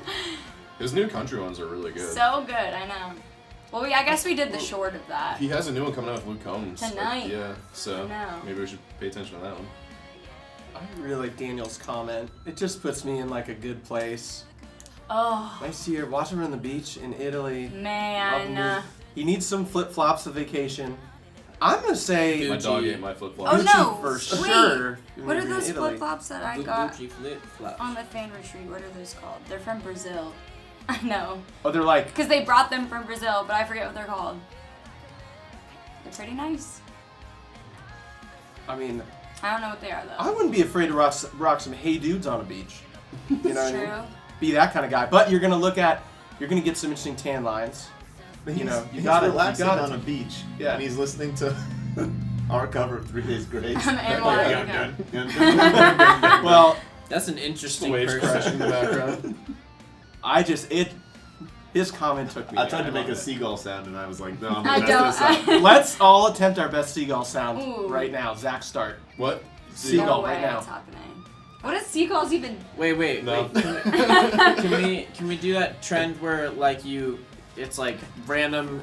His new country ones are really good. So good, I know. Well, I guess we did the short of that. He has a new one coming out with Luke Combs. Tonight. Yeah, so I know. maybe we should pay attention to that one. I really like Daniel's comment. It just puts me in like a good place. Oh, Nice year. Watching her on the beach in Italy. man. He needs some flip flops of vacation. I'm gonna say My Gucci. dog ate my flip Oh, flops. Gucci no. for Wait. sure. What are in those Italy. flip flops that I Blue got Gucci flip-flops. on the fan retreat? What are those called? They're from Brazil. I know. Oh, they're like Because they brought them from Brazil, but I forget what they're called. They're pretty nice. I mean, I don't know what they are, though. I wouldn't be afraid to rock some Hey Dudes on a beach. You know It's what I true. mean? Be that kind of guy. But you're gonna get some interesting tan lines. But You know, you he's gotta- you relaxing gotta- on a beach, Yeah. and he's listening to our cover of 3 Days Grace. I'm analyzing Well, Well, That's an Just the interesting waves person. crashing in the background. his comment took me. I tried there. to make a loved it. seagull sound, and I was like, no, I'm I gonna mess this don't. up. Let's all attempt our best seagull sound Ooh. right now. Zach, start. What? Seagull No right way now. it's happening. What is seagulls even? Wait. No. Can we do that trend where like it's like random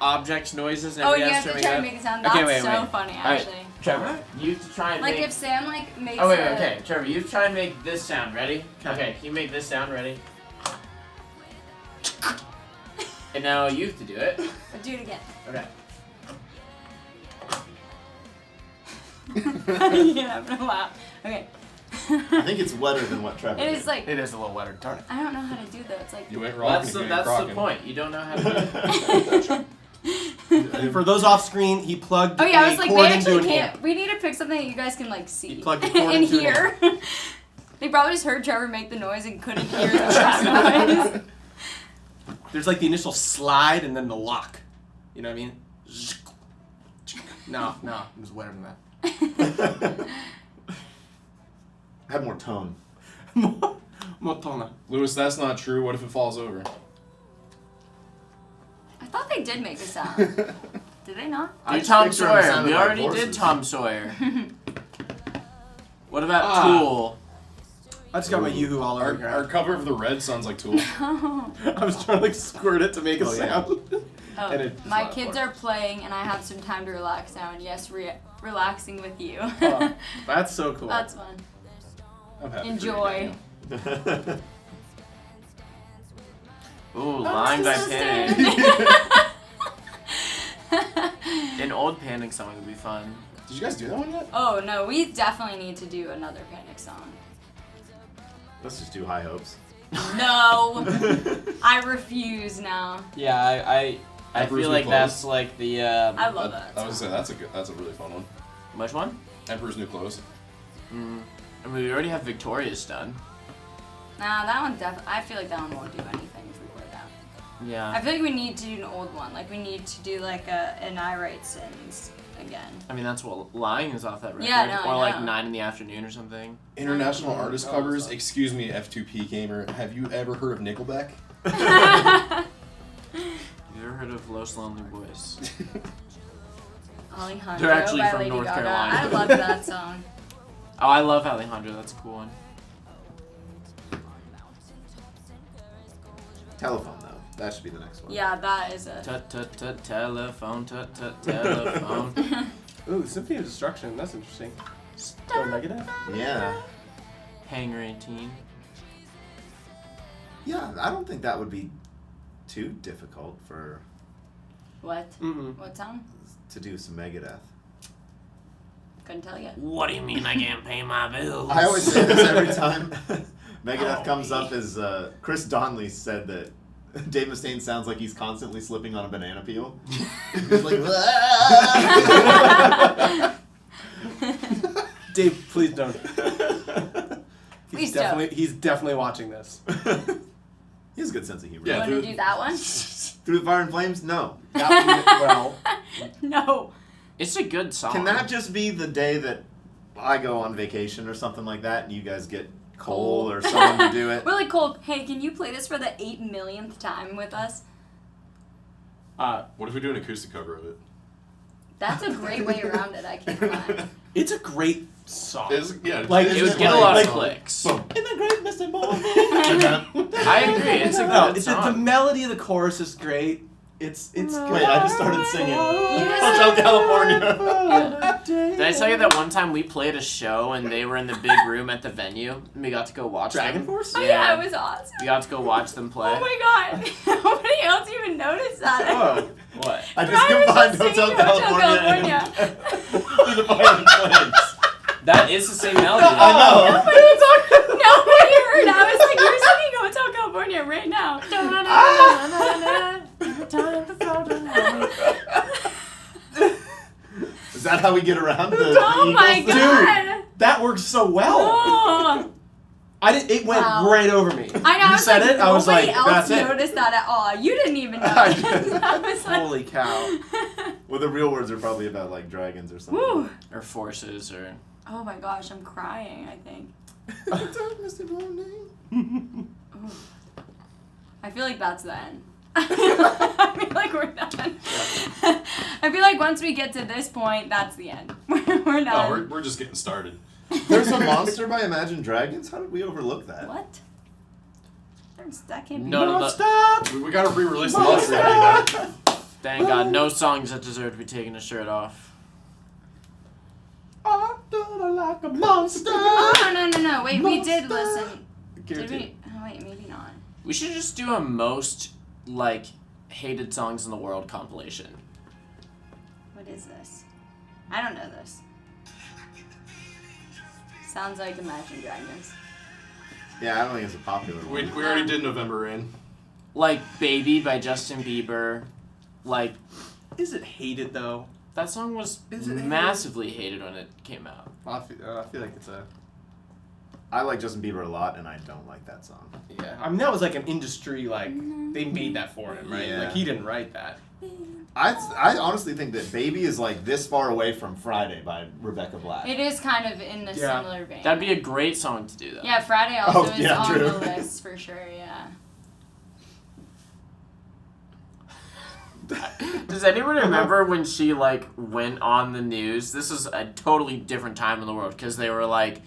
objects, noises, and Oh, everybody you has have to make try it to up? make it sound. Okay, That's wait. so funny, All right, actually. Trevor, you have to try and Like make. if Sam like makes. Oh wait, a... okay, Trevor, you try and make this sound. Ready? Okay, you make this sound. Ready? And now you have to do it. Do it again. Okay. Yeah, I'm gonna laugh. Okay. I think it's wetter than what Trevor It did. is like It is a little wetter. Darn it. I don't know how to do that. It's like You went Well, wrong. that's the point. You don't know how to do it. For those off screen, he plugged oh yeah, I a was like cord they into actually an can't. amp. We need to pick something that you guys can like see plugged the cord and into an hear. They probably just heard Trevor make the noise and couldn't hear the track noise. There's like the initial slide and then the lock. You know what I mean? No, it was wetter than that. Had more tone. Motona. Lewis, that's not true. What if it falls over? I thought they did make a sound. Did they not? I Do just Tom picture 'em Sawyer. sounding We like already did horses. Tom Sawyer. What about Ah. Tool? I just got my yoo-hoo all over Our here. cover of The Red sounds like Tool. I was trying to like squirt it to make a Oh, yeah. sound. Oh, And it's my not kids fun. are playing and I have some time to relax now. And yes, relaxing with you. Oh, that's so cool. That's fun. I'm happy for you, Enjoy. Daniel. Ooh, line by so panic. sad. An old Panic song would be fun. Did you guys do that one yet? Oh no, we definitely need to do another Panic song. Let's just do High Hopes. No, I refuse now. Yeah, I Emperor's feel New like Clothes. that's like the. I love that. I was song. gonna say that's a really fun one. Which one? Emperor's New Clothes. I mean, we already have Victorious done. Nah, that one I feel like that one won't do anything if we play that. Yeah. I feel like we need to do an old one. Like we need to do like an I Write Sins again. I mean, that's what Lying is off that record. Yeah, no, or I like know. 9 in the afternoon or something. International artist covers. Excuse me, F2P gamer. Have you ever heard of Nickelback? You ever heard of Los Lonely Boys? Alejandro They're actually by from Lady North Gaga. Carolina. I love that song. Oh, I love Alejandro. That's a cool one. Telephone though. That should be the next one. Yeah, that is a. Tut tut tut telephone, tut tut telephone. Ooh, Symphony of Destruction. That's interesting. Go Megadeth. Yeah. Hanger 18. Yeah, I don't think that would be too difficult for What? Mm-mm. What song? to do some Megadeth. Couldn't tell you. What do you mean I can't pay my bills? I always say this every time Megadeth comes up. Is Chris Donnelly said that Dave Mustaine sounds like he's constantly slipping on a banana peel. He's like, Dave, please don't. Please don't. He's definitely watching this. he has a good sense of humor. Yeah, Want to do that one? Through the Fire and Flames? No. Well, No. It's a good song. Can that just be the day that I go on vacation or something like that, and you guys get Cole or someone to do it? We're like, Cole, hey, can you play this for the 8 millionth time with us? What if we do an acoustic cover of it? That's a great way around it, I can't lie. it's a great song. Like It would get a lot of clicks. In the great misty morning. I agree. It's a No, good the song. melody of the chorus is great. It's good. Wait, I just started singing just- Hotel California. Did I tell you that one time we played a show and they were in the big room at the venue and we got to go watch Dragon them? Force? Oh yeah, it was awesome. We got to go watch them play. Oh my god. Nobody else even noticed that. Oh. What? I just Brian was combined just Hotel singing California, Hotel and Through the Fire and Flames. That is the same melody. I know. Nobody heard. I was like, you're singing Hotel California right now. Is that how we get around the Oh my Eagles? god. That works so well. Oh. It went Wow. right over me. I know. You I was said like, it. I was nobody like, else that's it. noticed that at all. You didn't even know. I it. did. I was like, Holy cow. Well, the real words are probably about like dragons or something. woo. Or forces or... Oh my gosh, I'm crying, I think. I feel like that's the end. I feel like we're done. I feel like once we get to this point, that's the end. We're done. Oh, we're just getting started. There's a monster by Imagine Dragons? How did we overlook that? What? That can't be. No, no, We gotta re-release the monster. thank God. No songs that deserve to be taking a shirt off. I don't like a monster. Oh, no. Wait, we did listen. Did Guaranteed. we? Oh, wait, maybe not. We should just do a most, like, hated songs in the world compilation. What is this? I don't know this. Sounds like Imagine Dragons. Yeah, I don't think it's a popular We one. already did November Rain. Like, Baby by Justin Bieber. Like, Is it hated though? that song was Is it hated? massively hated when it came out. I feel like it's a. I like Justin Bieber a lot, and I don't like that song. Yeah. I mean, that was like an industry, like, they made that for him, right? Yeah. Like, he didn't write that. I honestly think that Baby is like this far away from Friday by Rebecca Black. It is kind of in a Yeah. similar vein. That'd be a great song to do, though. Yeah, Friday also is yeah, on true. the list for sure, yeah. Does anyone remember when she, like, went on the news? This is a totally different time in the world, because they were, like,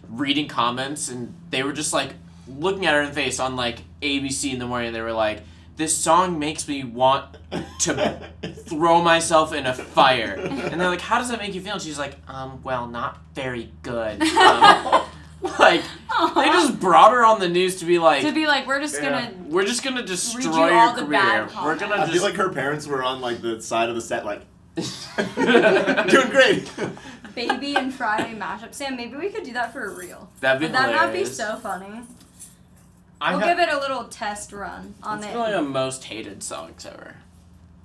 reading comments, and they were just, like, looking at her in the face on, like, ABC in the morning, and they were like, this song makes me want to throw myself in a fire. And they're like, how does that make you feel? And she's like, well, not very good. Like, they just brought her on the news to be like, We're just gonna. we're just gonna Read you destroy all your the career. bad We're gonna I just feel like her parents were on like the side of the set, like doing great. Baby and Friday mashup. Sam, maybe we could do that for a reel. That'd be Would that not be hilarious. so funny? I We'll ha- give it a little test run on It's it. probably the most hated songs ever.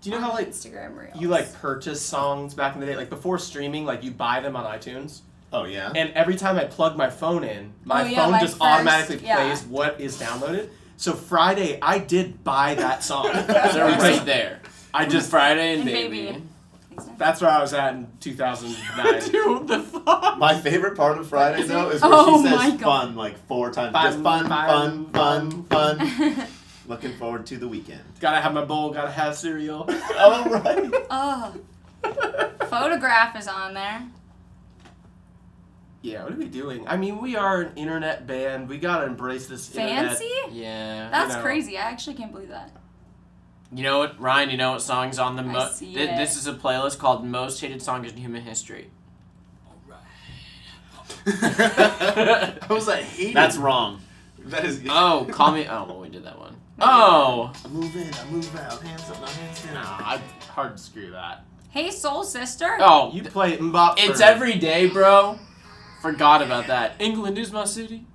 Do you know how, like, Instagram reels. you, like, purchase songs back in the day? Like, before streaming, like, you buy them on iTunes. Oh yeah. And every time I plug my phone in, my Oh, yeah, phone my just first- automatically yeah. plays what is downloaded. So Friday, I did buy that song. They're right there. I just Friday and And Baby. Baby. that's where I was at in 2009. Dude, what the fuck? My favorite part of Friday though is where Oh she my says God. fun like 4 times. Fun, Just fun, fun, fun, fun, fun. Looking forward to the weekend. Gotta have my bowl. Gotta have cereal. Oh right. Oh. Photograph is on there. Yeah, what are we doing? I mean, we are an internet band. We gotta embrace this internet. Fancy? Yeah. That's You know. crazy. I actually can't believe that. You know what, Ryan? You know what song's on the I see it. This is a playlist called "Most Hated Songs in Human History." I was like, hated. That's wrong. That is. Oh, call me. Oh, well, we did that one. Oh, I move in, I move out, hands up, my hands down. Hard to screw that. Hey, Soul Sister. oh, You play Mbop. it's for- every day, bro. Forgot about that. England is my city.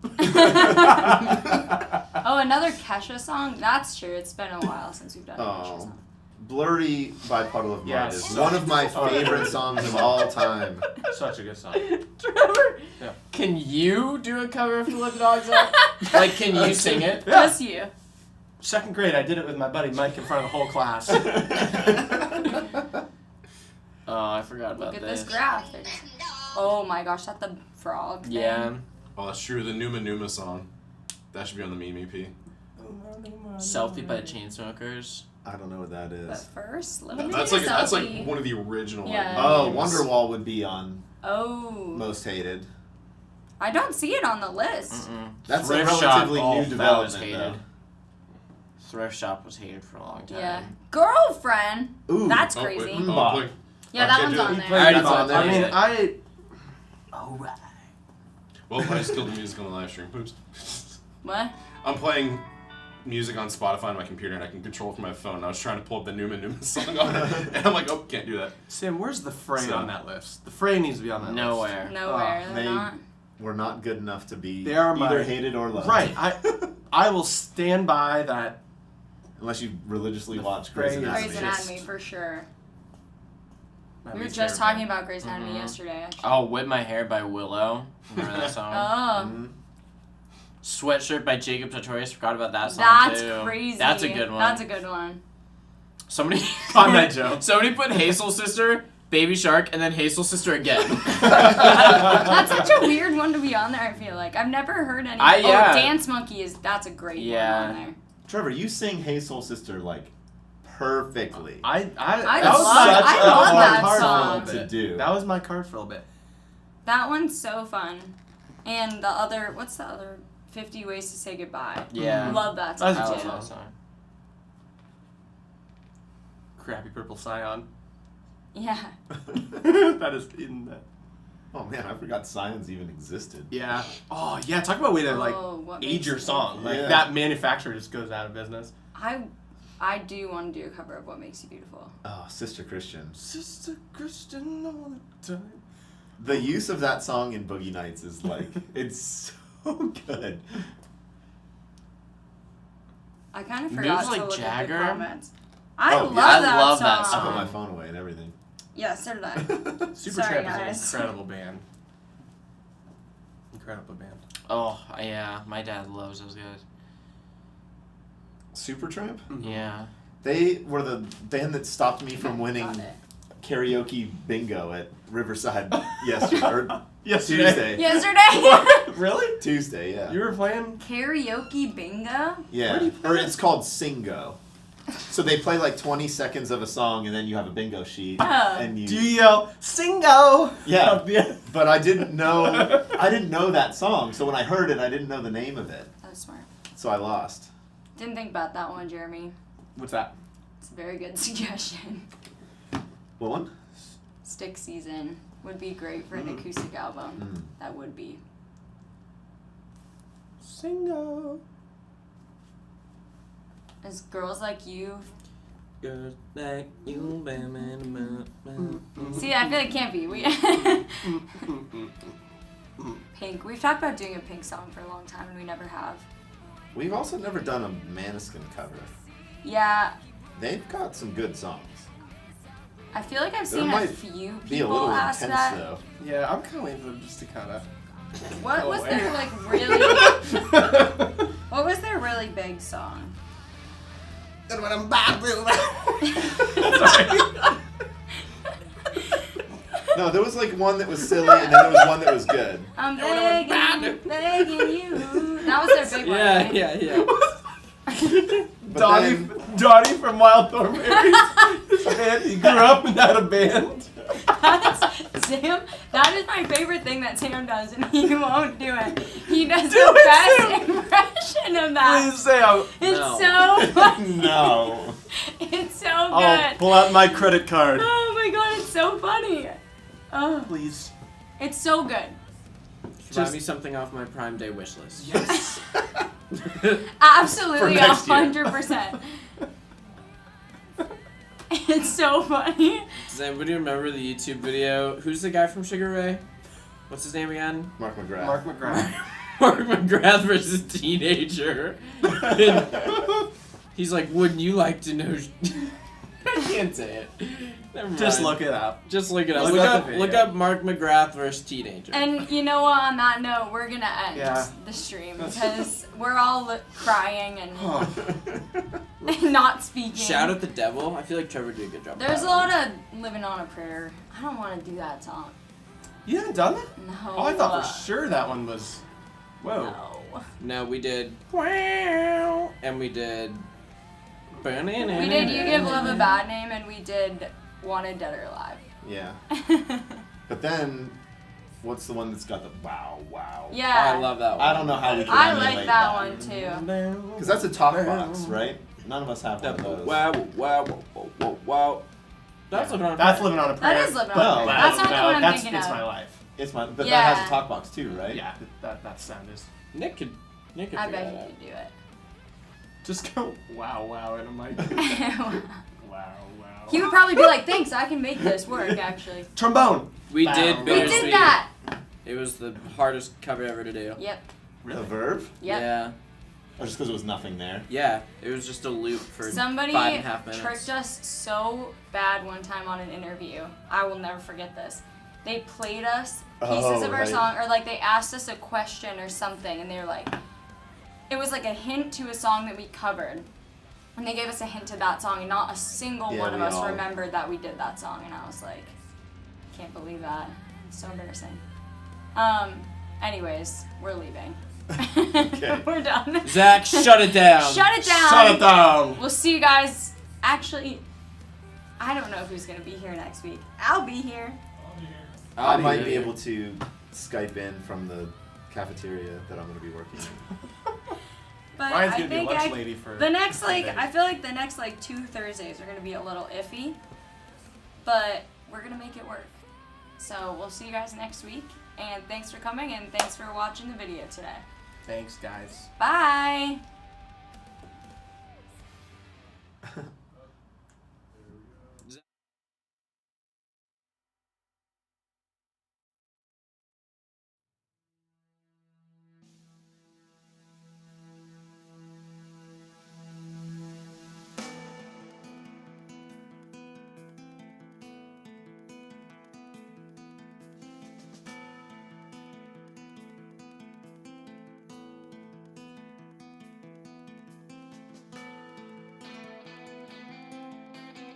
Oh, another Kesha song? That's true. It's been a while since we've done a Kesha Oh. song. Blurry by Puddle of Mud Yes. is one of my favorite songs of all time. Such a good song. Trevor, Yeah. can you do a cover of "To Let the Dogs Out"? Like, can you sing it? Yeah. Just you. Second grade, I did it with my buddy Mike in front of the whole class. Oh, I forgot about Look at this graph. Oh my gosh, that's the frog thing. Yeah. Oh, that's true. The Numa Numa song. That should be on the meme EP. Selfie by the Chainsmokers. I don't know what that But is. first, let me That's take like a that's like selfie. one of the original. Yeah. Oh, memes. Wonderwall would be on Oh. Most Hated. I don't see it on the list. Mm-mm. That's Thrift a relatively Shop, new that was development, hated. though. Thrift Shop was hated for a long time. Yeah. Girlfriend. Ooh. That's Oh, wait. crazy. Mm. Oh, play. Yeah, I that can't one's do it. on He there. played already Mbop. told I you mean, that. Alright. Well, I just killed the music on the live stream. Oops. What? I'm playing music on Spotify on my computer and I can control it from my phone. I was trying to pull up the Numa Numa song on it, and I'm like, oh, can't do that. Sam, where's the Frey So- on that list? The Frey needs to be on that list. Nowhere. Nowhere. Oh, They're they- not. We're not good enough to be They are either my- hated or loved. Right. I will stand by that. Unless you religiously The watch Grey's Grey's Anatomy. Grey's Just- Anatomy for sure. that We were makes just terrible. talking about Grey's Anatomy Mhm. yesterday, actually. Oh, Whip My Hair by Willow. Remember that song? Oh. Mhm. Sweatshirt by Jacob Sartorius. Forgot about that song That's too. crazy. That's a good one. That's a good one. Somebody On that joke. Somebody put Hazel Sister, Baby Shark, and then Hazel Sister again. That's such a weird one to be on there, I feel like. I've never heard any. yeah. Oh, Dance Monkey that's a great Yeah. one on there. Trevor, you sing Hey Soul Sister like perfectly. I that was love- such I a love hard that card song. for a bit. To do. That was my card for a bit. That one's so fun. And the other, what's the other? 50 Ways to Say Goodbye. Yeah. Love that That's song a I too. love that song. Crappy Purple Scion. Yeah. That is in that. Oh man, I forgot Science even existed. Yeah. Oh yeah. Talk about a way to like Oh, what age makes your you song. Like Yeah. that manufacturer just goes out of business. I do want to do a cover of What Makes You Beautiful. Oh, Sister Christian. Sister Christian all the time. The use of that song in Boogie Nights is like it's so good. I kind of Moves forgot like to look Jagger? at the comments. I Oh, love yeah. I that love song. that I song. put my phone away and everything. Yeah, so did I. Supertramp Sorry, is guys. an incredible band. Incredible band. Oh, yeah. My dad loves those guys. Supertramp? Yeah. They were the band that stopped me from winning Got it. karaoke bingo at Riverside yesterday. Or Yesterday. Tuesday. Yesterday. Really? Tuesday, yeah. You were playing? Karaoke bingo. Yeah. Where do you play Or that? it's called Singo. So they play like 20 seconds of a song and then you have a bingo sheet Oh. and you Do you yell Singo? Yeah. Yeah. But I didn't know that song. So when I heard it, I didn't know the name of it. That was smart. So I lost. Didn't think about that one, Jeremy. What's that? It's a very good suggestion. What one? Stick Season would be great for an acoustic album. That would be. Singo. As Girls Like You. Girls like you, See, I feel like it can't be. We Pink. We've talked about doing a Pink song for a long time and we never have. We've also never done a Maneskin cover. Yeah, They've got some good songs. I feel like I've There seen a might few Be a people little ask intense that. though. Yeah, I'm kind of waiting for them just to kind of. What Go was away. their like really? What What was their really big song? No, there was like one that was silly, and then there was one that was good. I'm begging you. That was their big one. Yeah, right? yeah. But Donnie, then, Donnie from Wild Thornberries. His band, he grew up and had a band. That's Sam. That is my favorite thing that Sam does, and he won't do it. He does Do the it, best impression of that. Please, Sam. It's No. so funny. no. It's so I'll good. pull out my credit card. Oh my god, it's so funny. Oh, Please. it's so good. Buy me something off my Prime Day wish list. Yes. Absolutely, For next year. 100%. It's so funny. Does anybody remember the YouTube video? Who's the guy from Sugar Ray? What's his name again? Mark McGrath. Mark McGrath. Mark McGrath versus teenager. And he's like, wouldn't you like to know? I can't say it. Never mind. Just look it up. Just look it up. Look Look up up, the look video. up Mark McGrath versus teenager. And you know what? On that note, we're gonna end Yeah. the stream because we're all crying and Oh. not speaking. Shout at the devil. I feel like Trevor did a good job. There's a with that lot of living on a prayer. I don't want to do that song. You haven't done that? No. Oh, I thought for sure that one was. Whoa. No. one. No, we did. Wow. And we did. We did You Give Love a Bad Name, and we did Wanted Dead or Alive. Yeah. But then, what's the one that's got the wow, wow? Yeah. Oh, I love that one. I don't know how we can I emulate like that one too. Because that's a talk box, right? None of us have one of That, those. wow, wow, wow, wow, wow, wow. That's what I'm. That's living on a prayer. That is living on No, a prayer. That's not the one I'm that's, thinking it's of. my life. It's my, but Yeah. that has a talk box too, right? Yeah, that sound is. Nick could I figure bet that you out. could do Just go wow, wow, and I'm like, it. wow, wow. He would probably be like, thanks, I can make this work, actually. Trombone. We Wow. did We We Bittersweet. did that! It was the hardest cover ever to do. Yep, The verb? yep. Yeah. Or just because it was nothing there? Yeah. It was just a loop for Somebody 5.5 minutes. tricked us so bad one time on an interview. I will never forget this. They played us pieces Oh, of our right. song, or like they asked us a question or something, and they were like, it was like a hint to a song that we covered. And they gave us a hint to that song, and not a single Yeah, one of we us all- remembered that we did that song, and I was like, can't believe that. It's so embarrassing. Anyways, we're leaving. Okay. We're done. Zach, shut it down. Shut it down. Shut it down. We'll see you guys. Actually, I don't know who's gonna be here next week. I'll be here. I might be able to Skype in from the cafeteria that I'm going to be working in. But Ryan's I gonna be a think lunch lady for the next Thursdays. I feel like the next 2 Thursdays are gonna be a little iffy, but we're gonna make it work. So we'll see you guys next week, and thanks for coming, and thanks for watching the video today. Thanks, guys. Bye.